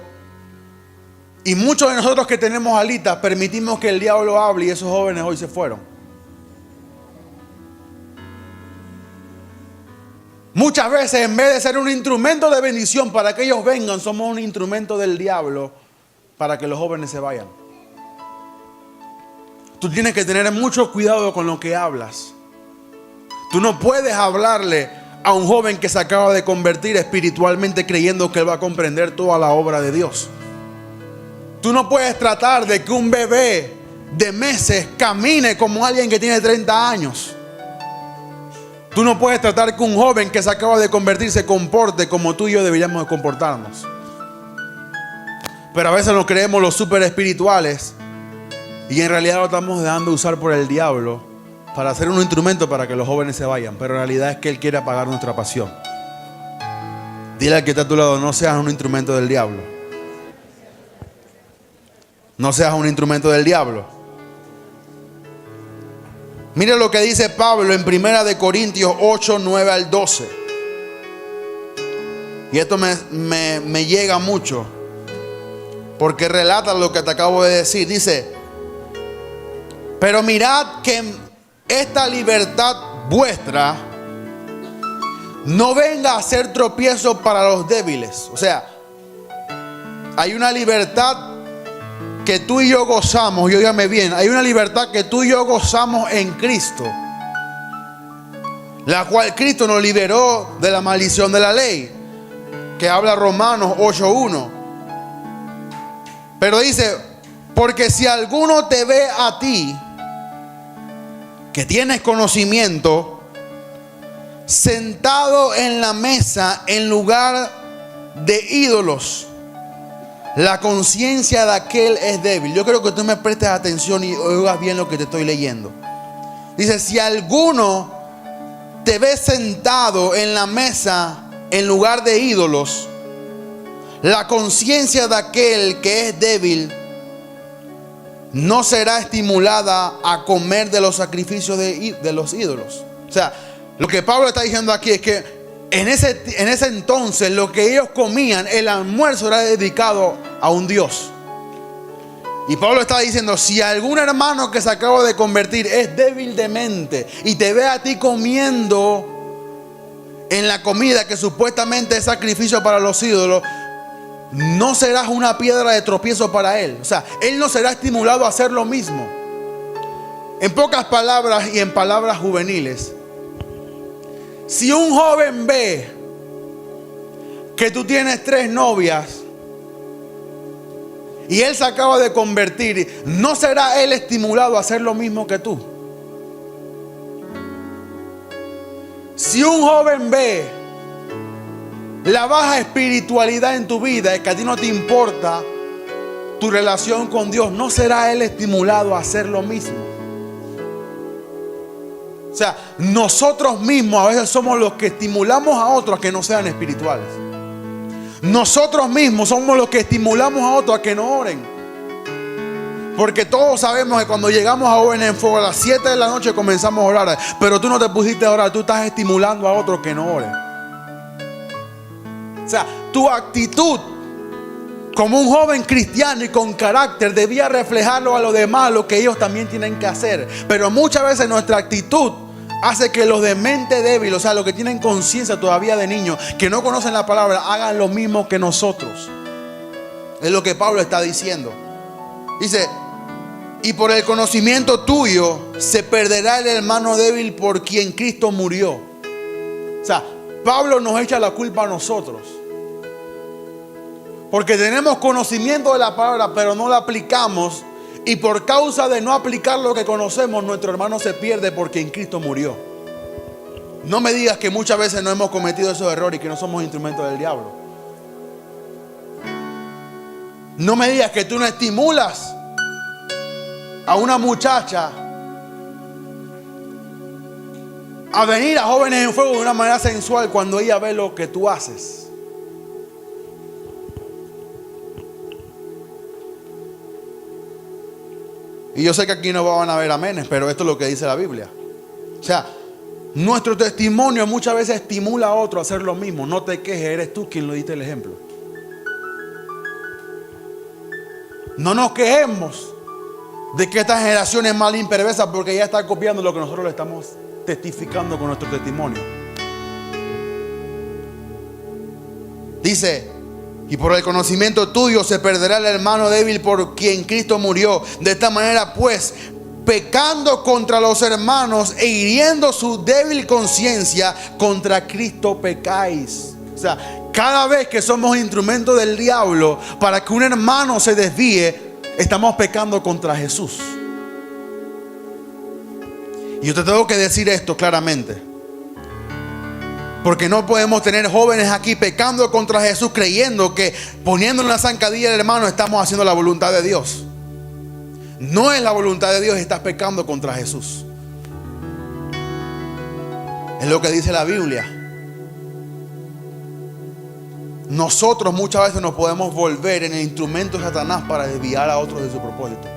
y muchos de nosotros que tenemos alitas permitimos que el diablo hable, y esos jóvenes hoy se fueron. Muchas veces, en vez de ser un instrumento de bendición para que ellos vengan, somos un instrumento del diablo para que los jóvenes se vayan. Tú tienes que tener mucho cuidado con lo que hablas. Tú no puedes hablarle a un joven que se acaba de convertir espiritualmente creyendo que él va a comprender toda la obra de Dios. Tú no puedes tratar de que un bebé de meses camine como alguien que tiene 30 años. Tú no puedes tratar que un joven que se acaba de convertir se comporte como tú y yo deberíamos de comportarnos. Pero a veces nos creemos los súper espirituales y en realidad lo estamos dejando usar por el diablo para hacer un instrumento para que los jóvenes se vayan. Pero en realidad es que Él quiere apagar nuestra pasión. Dile al que está a tu lado, no seas un instrumento del diablo. No seas un instrumento del diablo. Mire lo que dice Pablo en 1 Corintios 8, 9 al 12. Y esto me llega mucho, porque relata lo que te acabo de decir. Dice, pero mirad que esta libertad vuestra no venga a ser tropiezo para los débiles. O sea, hay una libertad que tú y yo gozamos, y óigame bien, hay una libertad que tú y yo gozamos en Cristo, la cual Cristo nos liberó de la maldición de la ley, que habla Romanos 8:1. Pero dice, porque si alguno te ve a ti, que tienes conocimiento, sentado en la mesa en lugar de ídolos, la conciencia de aquel es débil. Yo creo que tú me prestes atención y oigas bien lo que te estoy leyendo. Dice, si alguno te ve sentado en la mesa en lugar de ídolos, la conciencia de aquel que es débil no será estimulada a comer de los sacrificios de los ídolos. O sea, lo que Pablo está diciendo aquí es que en ese entonces lo que ellos comían, el almuerzo era dedicado a un Dios. Y Pablo está diciendo, si algún hermano que se acaba de convertir es débil de mente y te ve a ti comiendo en la comida que supuestamente es sacrificio para los ídolos, no serás una piedra de tropiezo para él. O sea, él no será estimulado a hacer lo mismo. En pocas palabras y en palabras juveniles, si un joven ve que tú tienes 3 novias y él se acaba de convertir, ¿no será él estimulado a hacer lo mismo que tú? Si un joven ve la baja espiritualidad en tu vida, es que a ti no te importa tu relación con Dios, ¿no será él estimulado a hacer lo mismo? O sea, nosotros mismos a veces somos los que estimulamos a otros a que no sean espirituales. Nosotros mismos somos los que estimulamos a otros a que no oren. Porque todos sabemos que cuando llegamos a Jóvenes en Fuego a las 7 de la noche comenzamos a orar. Pero tú no te pusiste a orar, tú estás estimulando a otros que no oren. O sea, tu actitud como un joven cristiano y con carácter debía reflejarlo a los demás, lo que ellos también tienen que hacer. Pero muchas veces nuestra actitud hace que los de mente débil, o sea, los que tienen conciencia todavía de niños, que no conocen la palabra, hagan lo mismo que nosotros. Es lo que Pablo está diciendo. Dice, y por el conocimiento tuyo se perderá el hermano débil por quien Cristo murió. O sea, Pablo nos echa la culpa a nosotros. Porque tenemos conocimiento de la palabra, pero no la aplicamos. Y por causa de no aplicar lo que conocemos, nuestro hermano se pierde porque en Cristo murió. No me digas que muchas veces no hemos cometido esos errores y que no somos instrumentos del diablo. No me digas que tú no estimulas a una muchacha a venir a Jóvenes en Fuego de una manera sensual cuando ella ve lo que tú haces. Y yo sé que aquí no van a haber amenes, pero esto es lo que dice la Biblia. O sea, nuestro testimonio muchas veces estimula a otro a hacer lo mismo. No te quejes, eres tú quien lo diste el ejemplo. No nos quejemos de que esta generación es mala y perversa, porque ya está copiando lo que nosotros le estamos testificando con nuestro testimonio. Dice, y por el conocimiento tuyo se perderá el hermano débil por quien Cristo murió. De esta manera pues, pecando contra los hermanos e hiriendo su débil conciencia, contra Cristo pecáis. O sea, cada vez que somos instrumentos del diablo para que un hermano se desvíe, estamos pecando contra Jesús. Y yo te tengo que decir esto claramente, porque no podemos tener jóvenes aquí pecando contra Jesús, creyendo que poniendo en la zancadilla del hermano estamos haciendo la voluntad de Dios. No es la voluntad de Dios, estás pecando contra Jesús. Es lo que dice la Biblia. Nosotros muchas veces nos podemos volver en el instrumento de Satanás para desviar a otros de su propósito.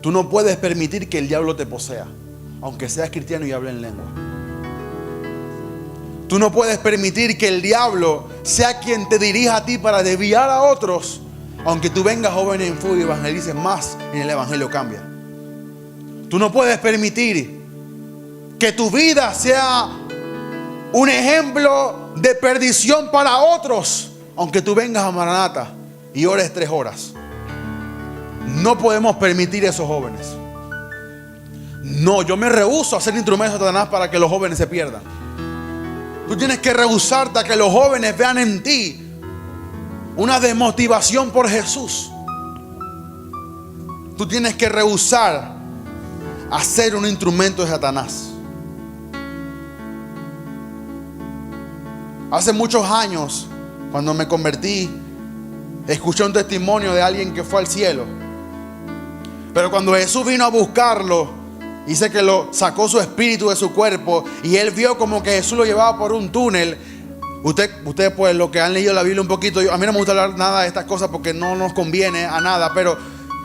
Tú no puedes permitir que el diablo te posea, aunque seas cristiano y hable en lengua. Tú no puedes permitir que el diablo sea quien te dirija a ti para desviar a otros, aunque tú vengas Jóvenes en Fuego y evangelices más, en el evangelio cambia. Tú no puedes permitir que tu vida sea un ejemplo de perdición para otros, aunque tú vengas a Maranata y ores 3 horas. No podemos permitir eso, jóvenes. No, yo me rehúso a ser instrumento de Satanás para que los jóvenes se pierdan. Tú tienes que rehusarte a que los jóvenes vean en ti una desmotivación por Jesús. Tú tienes que rehusar a ser un instrumento de Satanás. Hace muchos años, cuando me convertí, escuché un testimonio de alguien que fue al cielo. Pero cuando Jesús vino a buscarlo, dice que lo sacó su espíritu de su cuerpo y él vio como que Jesús lo llevaba por un túnel. Ustedes pues los que han leído la Biblia un poquito, a mí no me gusta hablar nada de estas cosas porque no nos conviene a nada, pero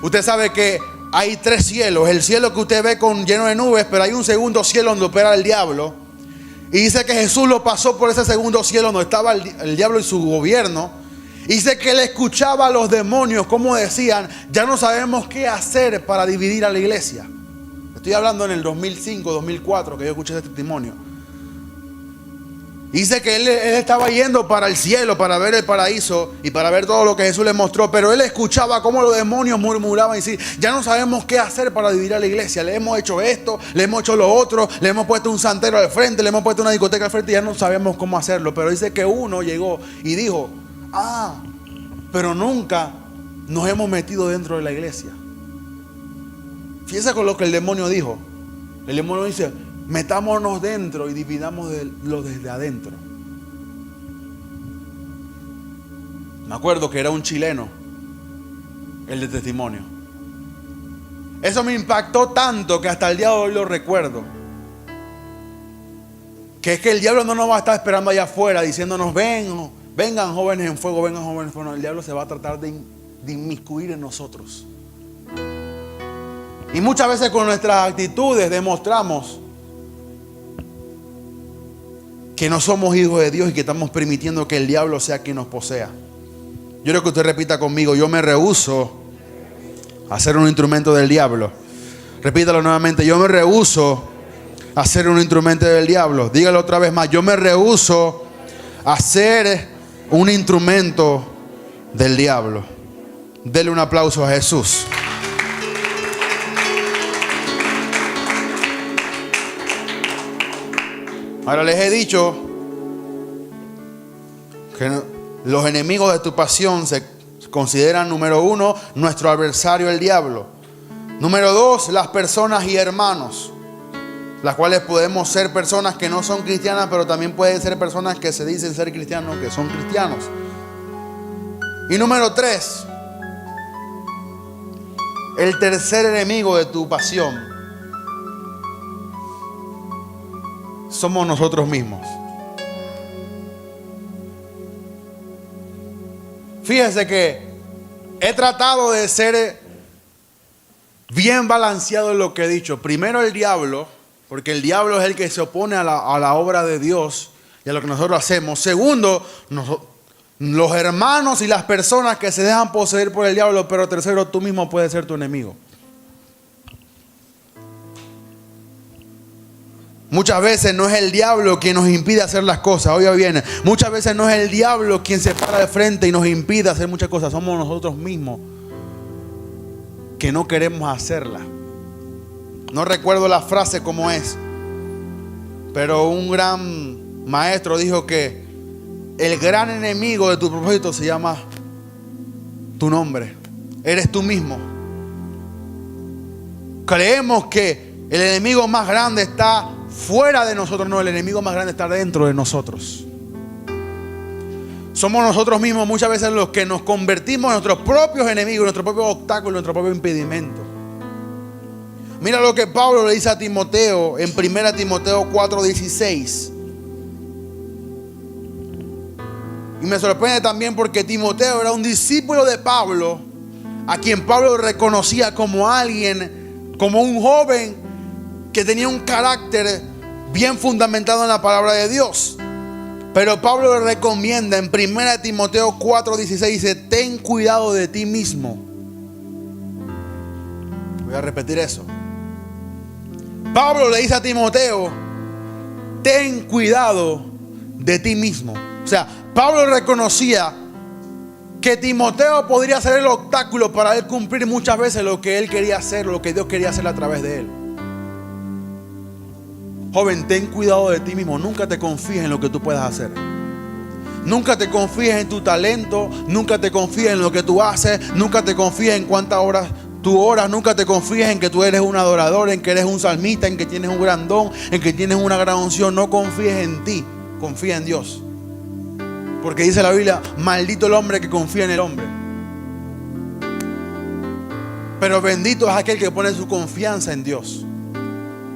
usted sabe que hay 3 cielos. El cielo que usted ve lleno de nubes, pero hay un segundo cielo donde opera el diablo. Y dice que Jesús lo pasó por ese segundo cielo donde estaba el diablo y su gobierno. Dice que él escuchaba a los demonios como decían: ya no sabemos qué hacer para dividir a la iglesia. Estoy hablando en el 2005, 2004 que yo escuché ese testimonio. Dice que él estaba yendo para el cielo, para ver el paraíso y para ver todo lo que Jesús le mostró. Pero él escuchaba cómo los demonios murmuraban y decían: ya no sabemos qué hacer para dividir a la iglesia. Le hemos hecho esto, le hemos hecho lo otro, le hemos puesto un santero al frente, le hemos puesto una discoteca al frente y ya no sabemos cómo hacerlo. Pero dice que uno llegó y dijo: pero nunca nos hemos metido dentro de la iglesia. Fíjense con lo que el demonio dijo. El demonio dice: metámonos dentro y dividámoslo desde adentro. Me acuerdo que era un chileno el de testimonio. Eso me impactó tanto que hasta el día de hoy lo recuerdo. Que es que el diablo no nos va a estar esperando allá afuera diciéndonos: vengan jóvenes en fuego, vengan jóvenes en fuego. El diablo se va a tratar de inmiscuir en nosotros. Y muchas veces con nuestras actitudes demostramos que no somos hijos de Dios y que estamos permitiendo que el diablo sea quien nos posea. Yo quiero que usted repita conmigo: yo me rehúso a ser un instrumento del diablo. Repítalo nuevamente: yo me rehúso a ser un instrumento del diablo. Dígalo otra vez más: yo me rehúso a ser un instrumento del diablo. Dele un aplauso a Jesús. Ahora les he dicho que los enemigos de tu pasión se consideran: número 1, nuestro adversario el diablo. Número 2, las personas y hermanos, las cuales podemos ser personas que no son cristianas, pero también pueden ser personas que se dicen ser cristianos, que son cristianos. Y número 3, el tercer enemigo de tu pasión somos nosotros mismos. Fíjese que he tratado de ser bien balanceado en lo que he dicho. Primero el diablo, porque el diablo es el que se opone a la obra de Dios y a lo que nosotros hacemos. Segundo, los hermanos y las personas que se dejan poseer por el diablo. Pero tercero, tú mismo puedes ser tu enemigo. Muchas veces no es el diablo quien nos impide hacer las cosas. Oiga bien, muchas veces no es el diablo quien se para de frente y nos impide hacer muchas cosas. Somos nosotros mismos que no queremos hacerlas. No recuerdo la frase cómo es, pero un gran maestro dijo que el gran enemigo de tu propósito se llama tu nombre. Eres tú mismo. Creemos que el enemigo más grande está fuera de nosotros. No, el enemigo más grande está dentro de nosotros. Somos nosotros mismos muchas veces los que nos convertimos en nuestros propios enemigos, nuestro propio obstáculo, nuestro propio impedimento. Mira lo que Pablo le dice a Timoteo en 1 Timoteo 4:16. Y me sorprende también porque Timoteo era un discípulo de Pablo, a quien Pablo reconocía como alguien, como un joven que tenía un carácter bien fundamentado en la palabra de Dios. Pero Pablo le recomienda en 1 Timoteo 4:16, dice: ten cuidado de ti mismo. Voy a repetir eso. Pablo le dice a Timoteo: ten cuidado de ti mismo. O sea, Pablo reconocía que Timoteo podría ser el obstáculo para él cumplir muchas veces lo que él quería hacer, lo que Dios quería hacer a través de él. Joven, ten cuidado de ti mismo. Nunca te confíes en lo que tú puedas hacer. Nunca te confíes en tu talento. Nunca te confíes en lo que tú haces. Nunca te confíes en cuántas horas tú oras. Nunca te confíes en que tú eres un adorador, en que eres un salmista, en que tienes un gran don, en que tienes una gran unción. No confíes en ti. Confía en Dios. Porque dice la Biblia: maldito el hombre que confía en el hombre. Pero bendito es aquel que pone su confianza en Dios.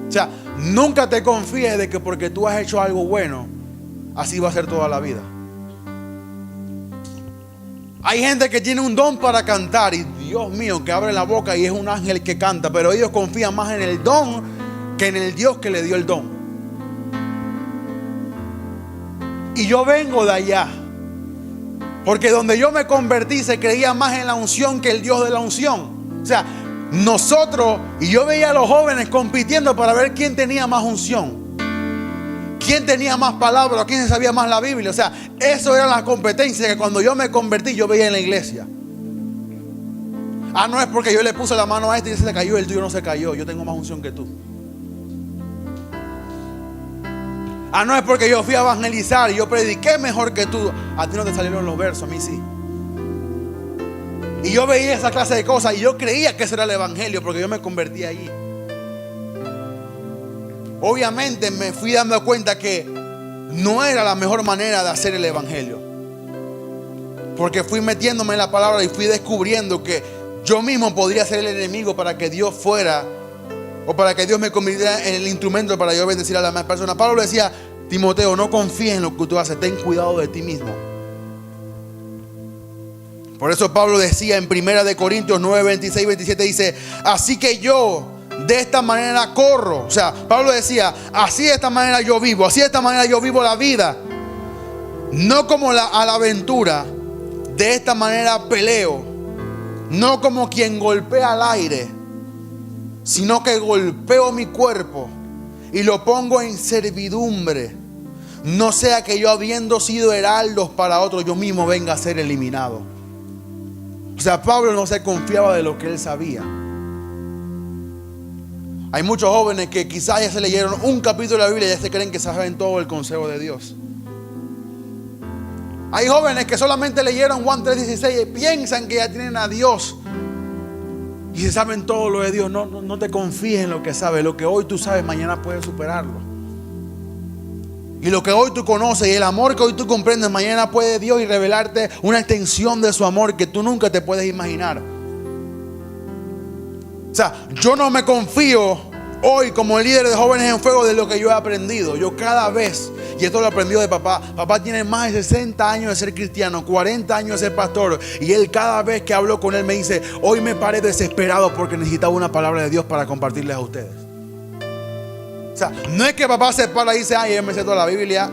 O sea, nunca te confíes de que porque tú has hecho algo bueno, así va a ser toda la vida. Hay gente que tiene un don para cantar y Dios mío, que abre la boca y es un ángel que canta, pero ellos confían más en el don que en el Dios que le dio el don. Y yo vengo de allá. Porque donde yo me convertí se creía más en la unción que el Dios de la unción. O sea, nosotros, y yo veía a los jóvenes compitiendo para ver quién tenía más unción, quién tenía más palabras, quién se sabía más la Biblia. O sea, eso era la competencia que cuando yo me convertí yo veía en la iglesia. Ah, no es porque yo le puse la mano a este y se le cayó, el tuyo no se cayó, yo tengo más unción que tú. Ah, no es porque yo fui a evangelizar y yo prediqué mejor que tú, a ti no te salieron los versos, a mí sí. Y yo veía esa clase de cosas y yo creía que ese era el evangelio porque yo me convertí allí. Obviamente me fui dando cuenta que no era la mejor manera de hacer el evangelio, porque fui metiéndome en la palabra y fui descubriendo que yo mismo podría ser el enemigo para que Dios fuera, o para que Dios me convirtiera en el instrumento para yo bendecir a las demás personas. Pablo decía: Timoteo, no confíes en lo que tú haces, ten cuidado de ti mismo. Por eso Pablo decía en 1 Corintios 9, 26, 27, dice: así que yo de esta manera corro. O sea, Pablo decía: así de esta manera yo vivo, así de esta manera yo vivo la vida, no como a la aventura, de esta manera peleo, no como quien golpea al aire, sino que golpeo mi cuerpo y lo pongo en servidumbre, no sea que yo, habiendo sido heraldos para otros, yo mismo venga a ser eliminado. O sea, Pablo no se confiaba de lo que él sabía. Hay muchos jóvenes que quizás ya se leyeron un capítulo de la Biblia y ya se creen que saben todo el consejo de Dios. Hay jóvenes que solamente leyeron Juan 3:16 y piensan que ya tienen a Dios y se saben todo lo de Dios. No te confíes en lo que sabes. Lo que hoy tú sabes, mañana puedes superarlo. Y lo que hoy tú conoces y el amor que hoy tú comprendes, mañana puede Dios y revelarte una extensión de su amor que tú nunca te puedes imaginar. O sea, yo no me confío hoy como líder de Jóvenes en Fuego de lo que yo he aprendido. Yo cada vez, y esto lo he aprendido de papá. Papá tiene más de 60 años de ser cristiano, 40 años de ser pastor. Y él, cada vez que hablo con él, me dice: hoy me paré desesperado porque necesitaba una palabra de Dios para compartirles a ustedes. O sea, no es que papá se para y dice: ay, yo me sé toda la Biblia,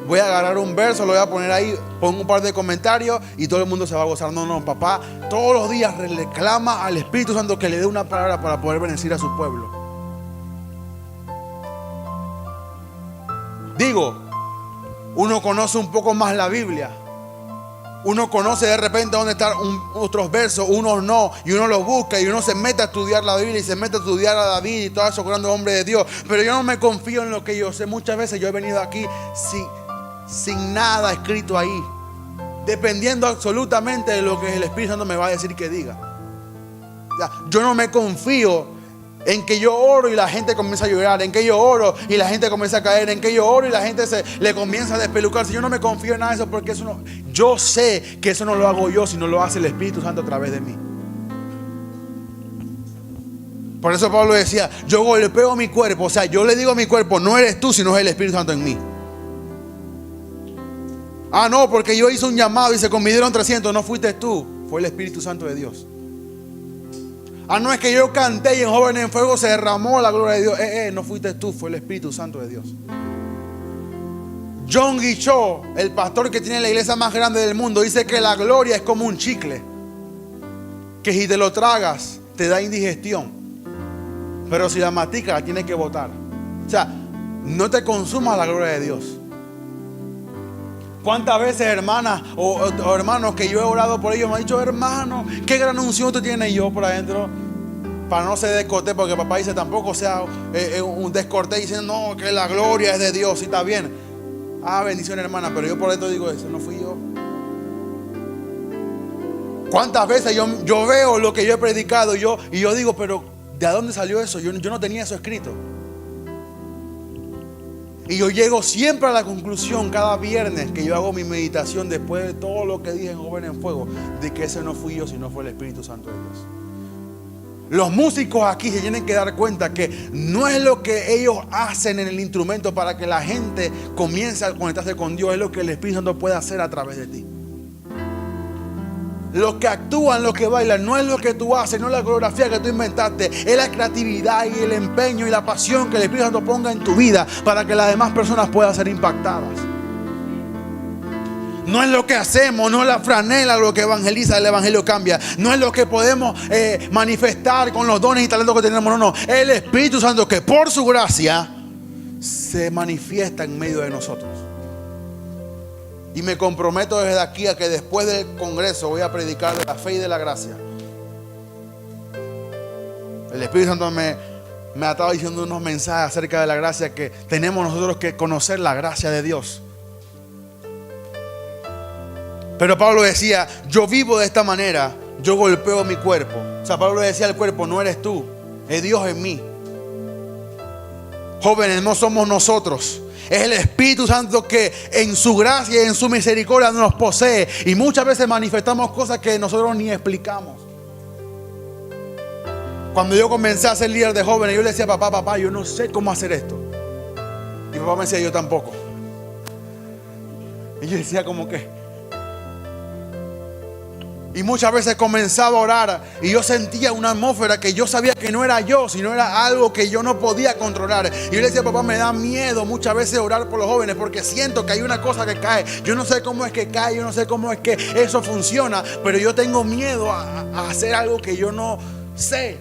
voy a agarrar un verso, lo voy a poner ahí, pongo un par de comentarios y todo el mundo se va a gozar. No, papá todos los días reclama al Espíritu Santo que le dé una palabra para poder bendecir a su pueblo. Digo, uno conoce un poco más la Biblia, uno conoce de repente dónde están otros versos, unos no, y uno los busca y uno se mete a estudiar la Biblia y se mete a estudiar a David y todos esos grandes hombres de Dios. Pero yo no me confío en lo que yo sé. Muchas veces yo he venido aquí sin nada escrito ahí, dependiendo absolutamente de lo que el Espíritu Santo me va a decir que diga. O sea, yo no me confío en que yo oro y la gente comienza a llorar, en que yo oro y la gente comienza a caer, en que yo oro y la gente le comienza a despelucarse. Yo no me confío en nada de eso, porque eso no, yo sé que eso no lo hago yo, sino lo hace el Espíritu Santo a través de mí. Por eso Pablo decía: yo golpeo mi cuerpo. O sea, yo le digo a mi cuerpo: no eres tú, sino es el Espíritu Santo en mí. Ah, no, porque yo hice un llamado y se convirtieron 300. No fuiste tú, fue el Espíritu Santo de Dios. Ah, no es que yo canté y en Jóvenes en Fuego se derramó la gloria de Dios. No fuiste tú, fue el Espíritu Santo de Dios. John Guichot, el pastor que tiene la iglesia más grande del mundo, dice que la gloria es como un chicle, que si te lo tragas te da indigestión, pero si la masticas la tienes que botar. O sea, no te consumas la gloria de Dios. ¿Cuántas veces hermanas o hermanos que yo he orado por ellos me han dicho: hermano, qué gran unción tú tienes? Y yo por adentro, para no ser descortés, porque papá dice tampoco sea un descortés diciendo: no, que la gloria es de Dios. Y está bien, bendición hermana, pero yo por dentro digo: eso no fui yo. ¿Cuántas veces yo veo lo que yo he predicado y yo digo: pero ¿de dónde salió eso? Yo no tenía eso escrito. Y yo llego siempre a la conclusión cada viernes que yo hago mi meditación, después de todo lo que dije en Jóvenes en Fuego, de que ese no fui yo, sino fue el Espíritu Santo de Dios. Los músicos aquí se tienen que dar cuenta que no es lo que ellos hacen en el instrumento para que la gente comience a conectarse con Dios, es lo que el Espíritu Santo puede hacer a través de ti. Los que actúan, los que bailan, no es lo que tú haces, no es la coreografía que tú inventaste, es la creatividad y el empeño y la pasión que el Espíritu Santo ponga en tu vida para que las demás personas puedan ser impactadas. No es lo que hacemos, no es la franela lo que evangeliza, el evangelio cambia. No es lo que podemos manifestar con los dones y talentos que tenemos, no. El Espíritu Santo que por su gracia se manifiesta en medio de nosotros. Y me comprometo desde aquí a que después del congreso voy a predicar de la fe y de la gracia. El Espíritu Santo me ha estado diciendo unos mensajes acerca de la gracia, que tenemos nosotros que conocer la gracia de Dios. Pero Pablo decía, yo vivo de esta manera, yo golpeo mi cuerpo. O sea, Pablo decía al cuerpo, no eres tú, es Dios en mí. Jóvenes, no somos nosotros. Es el Espíritu Santo que en su gracia y en su misericordia nos posee. Y muchas veces manifestamos cosas que nosotros ni explicamos. Cuando yo comencé a ser líder de jóvenes, yo le decía, papá, yo no sé cómo hacer esto. Y papá me decía, yo tampoco. Y yo decía como que... Y muchas veces comenzaba a orar y yo sentía una atmósfera que yo sabía que no era yo, sino era algo que yo no podía controlar. Y yo le decía, papá, me da miedo muchas veces orar por los jóvenes porque siento que hay una cosa que cae. Yo no sé cómo es que cae, yo no sé cómo es que eso funciona, pero yo tengo miedo a hacer algo que yo no sé.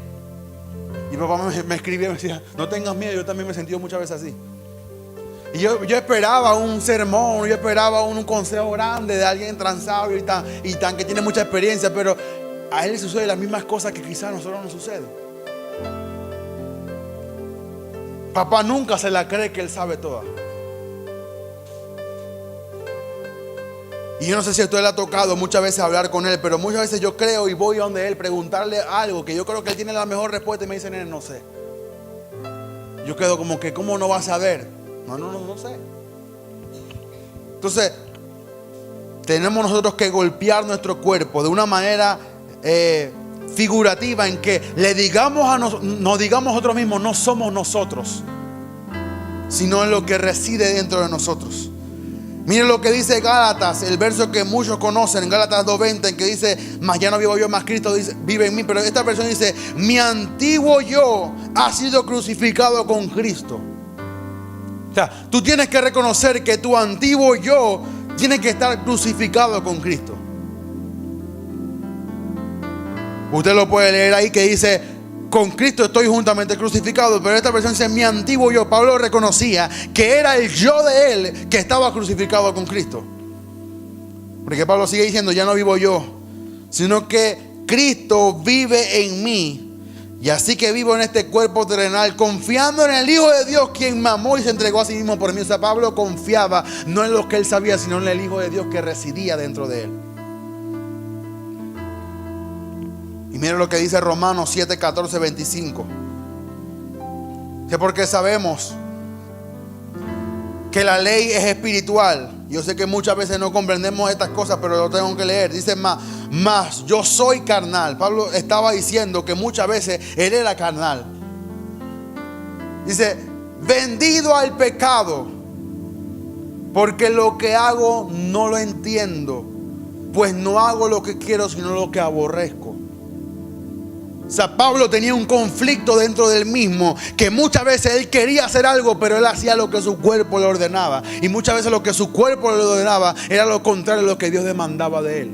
Y papá me escribía y me decía, no tengas miedo. Yo también me he sentido muchas veces así. Y yo esperaba un sermón, yo esperaba un consejo grande de alguien transable y tan que tiene mucha experiencia, pero a él le suceden las mismas cosas que quizás a nosotros nos suceden. Papá nunca se la cree que él sabe toda. Y yo no sé si a usted le ha tocado muchas veces hablar con él, pero muchas veces yo creo y voy a donde él, preguntarle algo que yo creo que él tiene la mejor respuesta y me dice, nene, no sé. Yo quedo como que, ¿cómo no va a saber? No sé. Entonces, tenemos nosotros que golpear nuestro cuerpo de una manera figurativa, en que le digamos nos digamos nosotros mismos, no somos nosotros, sino en lo que reside dentro de nosotros. Miren lo que dice Gálatas, el verso que muchos conocen, Gálatas 2:20, en que dice, mas ya no vivo yo, más Cristo vive en mí. Pero esta versión dice, mi antiguo yo ha sido crucificado con Cristo. O sea, tú tienes que reconocer que tu antiguo yo tiene que estar crucificado con Cristo. Usted lo puede leer ahí que dice, con Cristo estoy juntamente crucificado. Pero esta versión dice, mi antiguo yo. Pablo reconocía que era el yo de él que estaba crucificado con Cristo. Porque Pablo sigue diciendo, ya no vivo yo, sino que Cristo vive en mí. Y así que vivo en este cuerpo terrenal, confiando en el Hijo de Dios, quien me amó y se entregó a sí mismo por mí. O sea, Pablo confiaba no en lo que él sabía, sino en el Hijo de Dios que residía dentro de él. Y mire lo que dice Romanos 7, 14, 25. Que porque sabemos que la ley es espiritual. Yo sé que muchas veces no comprendemos estas cosas, pero lo tengo que leer. Dice más yo soy carnal. Pablo estaba diciendo que muchas veces él era carnal. Dice, vendido al pecado, porque lo que hago no lo entiendo, pues no hago lo que quiero, sino lo que aborrezco. O sea, Pablo tenía un conflicto dentro del mismo, que muchas veces él quería hacer algo, pero él hacía lo que su cuerpo le ordenaba. Y muchas veces lo que su cuerpo le ordenaba era lo contrario a lo que Dios demandaba de él.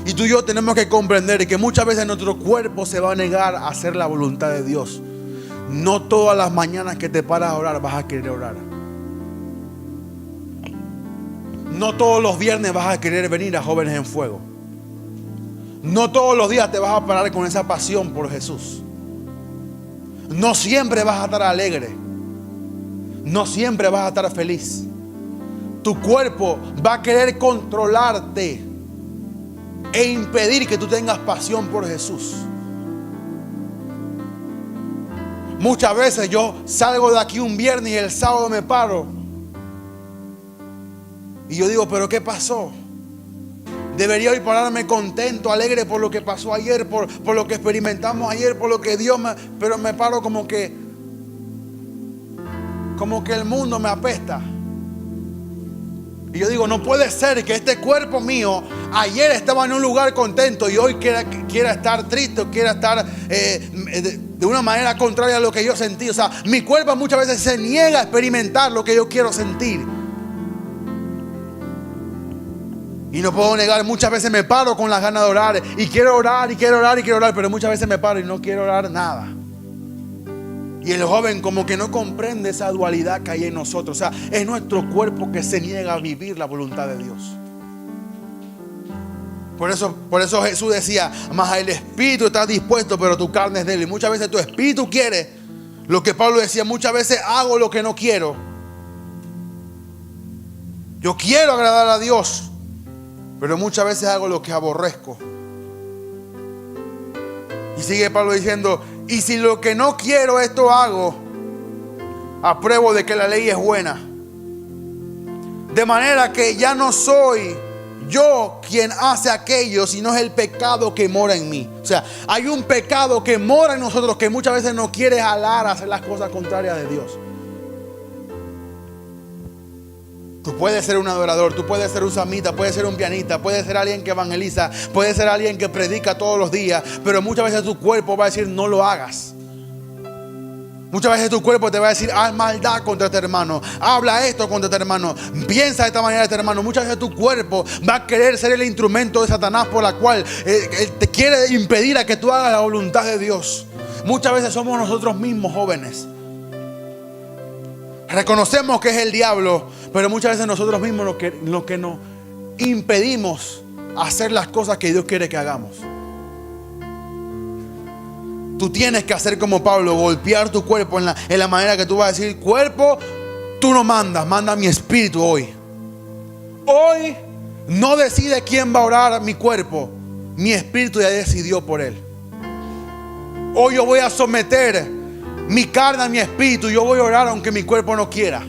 Y tú y yo tenemos que comprender que muchas veces nuestro cuerpo se va a negar a hacer la voluntad de Dios. No todas las mañanas que te paras a orar vas a querer orar. No todos los viernes vas a querer venir a Jóvenes en Fuego. No todos los días te vas a parar con esa pasión por Jesús. No siempre vas a estar alegre. No siempre vas a estar feliz. Tu cuerpo va a querer controlarte e impedir que tú tengas pasión por Jesús. Muchas veces yo salgo de aquí un viernes y el sábado me paro y yo digo, ¿pero qué pasó? Debería hoy pararme contento, alegre por lo que pasó ayer, por lo que experimentamos ayer, por lo que Dios pero me paro como que el mundo me apesta. Y yo digo, no puede ser que este cuerpo mío ayer estaba en un lugar contento y hoy quiera estar triste o quiera estar de una manera contraria a lo que yo sentí. O sea, mi cuerpo muchas veces se niega a experimentar lo que yo quiero sentir. Y no puedo negar, muchas veces me paro con las ganas de orar. Y quiero orar, y quiero orar, y quiero orar. Pero muchas veces me paro y no quiero orar nada. Y el joven como que no comprende esa dualidad que hay en nosotros. O sea, es nuestro cuerpo que se niega a vivir la voluntad de Dios. Por eso Jesús decía, mas el espíritu está dispuesto, pero tu carne es débil. Muchas veces tu espíritu quiere lo que Pablo decía, muchas veces hago lo que no quiero. Yo quiero agradar a Dios, pero muchas veces hago lo que aborrezco. Y sigue Pablo diciendo, y si lo que no quiero esto hago, apruebo de que la ley es buena. De manera que ya no soy yo quien hace aquello, sino es el pecado que mora en mí. O sea, hay un pecado que mora en nosotros que muchas veces nos quiere jalar a hacer las cosas contrarias de Dios. Tú puedes ser un adorador, tú puedes ser un samita, puedes ser un pianista, puedes ser alguien que evangeliza, puedes ser alguien que predica todos los días, pero muchas veces tu cuerpo va a decir no lo hagas. Muchas veces tu cuerpo te va a decir haz maldad contra tu hermano, habla esto contra tu hermano, piensa de esta manera de tu hermano. Muchas veces tu cuerpo va a querer ser el instrumento de Satanás por la cual te quiere impedir a que tú hagas la voluntad de Dios. Muchas veces somos nosotros mismos, jóvenes. Reconocemos que es el diablo, pero muchas veces nosotros mismos lo que nos impedimos hacer las cosas que Dios quiere que hagamos. Tú tienes que hacer como Pablo, golpear tu cuerpo en la manera que tú vas a decir, cuerpo, tú no mandas, manda mi espíritu hoy. Hoy no decide quién va a orar mi cuerpo, mi espíritu ya decidió por él. Hoy yo voy a someter mi carne a mi espíritu, yo voy a orar aunque mi cuerpo no quiera.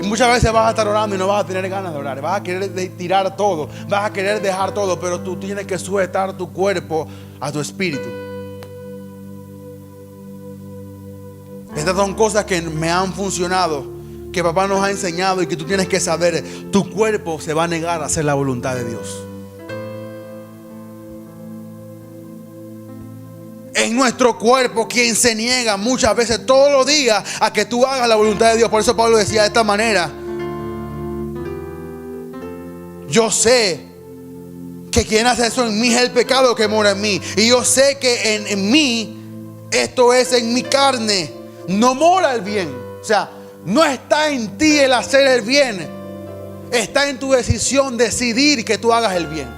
Y muchas veces vas a estar orando y no vas a tener ganas de orar, vas a querer tirar todo, vas a querer dejar todo, pero tú tienes que sujetar tu cuerpo a tu espíritu. Estas son cosas que me han funcionado, que papá nos ha enseñado y que tú tienes que saber. Tu cuerpo se va a negar a hacer la voluntad de Dios. Es nuestro cuerpo quien se niega muchas veces, todos los días, a que tú hagas la voluntad de Dios. Por eso Pablo decía de esta manera: yo sé que quien hace eso en mí es el pecado que mora en mí. Y yo sé que en mí, esto es en mi carne, no mora el bien. O sea, no está en ti el hacer el bien, está en tu decisión decidir que tú hagas el bien.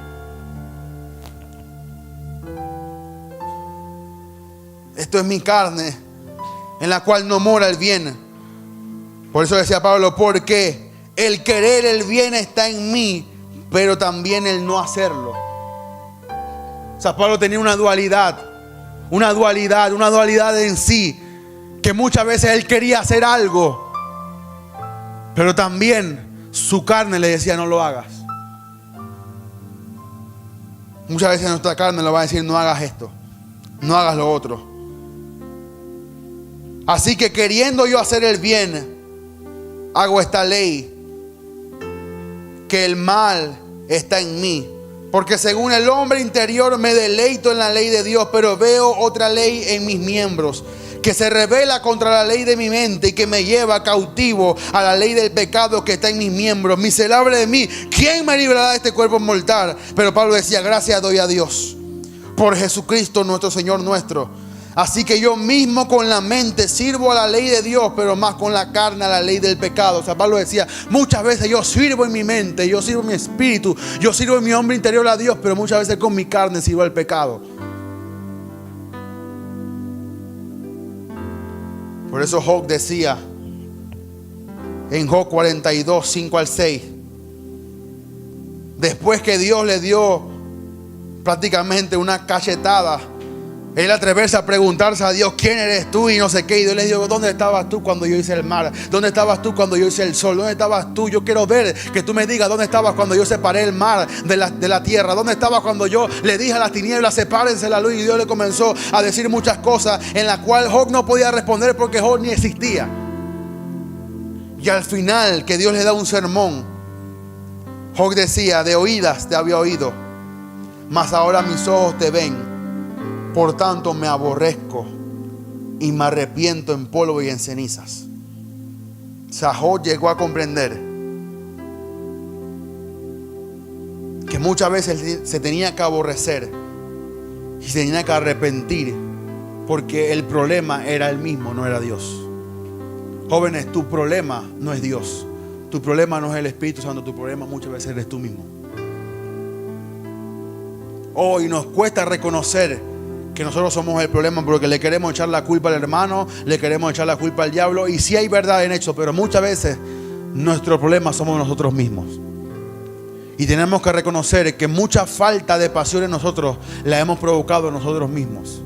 Esto es mi carne, en la cual no mora el bien. Por eso decía Pablo, porque el querer el bien está en mí, pero también el no hacerlo. O sea, Pablo tenía una dualidad en sí, que muchas veces él quería hacer algo, pero también su carne le decía no lo hagas. Muchas veces nuestra carne le va a decir no hagas esto, no hagas lo otro. Así que queriendo yo hacer el bien, hago esta ley, que el mal está en mí. Porque según el hombre interior me deleito en la ley de Dios, pero veo otra ley en mis miembros, que se rebela contra la ley de mi mente y que me lleva cautivo a la ley del pecado que está en mis miembros. Miserable de mí, ¿quién me librará de este cuerpo mortal? Pero Pablo decía, gracias doy a Dios por Jesucristo nuestro Señor nuestro. Así que yo mismo con la mente sirvo a la ley de Dios, pero más con la carne a la ley del pecado. O sea, Pablo decía, muchas veces yo sirvo en mi mente, yo sirvo en mi espíritu, yo sirvo en mi hombre interior a Dios, pero muchas veces con mi carne sirvo al pecado. Por eso Job decía en Job 42, 5 al 6, después que Dios le dio prácticamente una cachetada, él atreverse a preguntarse a Dios, ¿quién eres tú? Y no sé qué. Y Dios le dijo, ¿dónde estabas tú cuando yo hice el mar? ¿Dónde estabas tú cuando yo hice el sol? ¿Dónde estabas tú? Yo quiero ver que tú me digas, ¿dónde estabas cuando yo separé el mar de la tierra? ¿Dónde estabas cuando yo le dije a las tinieblas, sepárense la luz? Y Dios le comenzó a decir muchas cosas en las cuales Job no podía responder porque Job ni existía. Y al final, que Dios le da un sermón, Job decía, de oídas te había oído, mas ahora mis ojos te ven. Por tanto me aborrezco y me arrepiento en polvo y en cenizas. Job llegó a comprender muchas veces se tenía que aborrecer y se tenía que arrepentir, porque el problema era el mismo, no era Dios. Jóvenes, tu problema no es Dios. Tu problema no es el Espíritu Santo. Tu problema muchas veces eres tú mismo. Y nos cuesta reconocer que nosotros somos el problema, porque le queremos echar la culpa al hermano, le queremos echar la culpa al diablo. Y sí hay verdad en eso, pero muchas veces nuestro problema somos nosotros mismos. Y tenemos que reconocer que mucha falta de pasión en nosotros la hemos provocado nosotros mismos.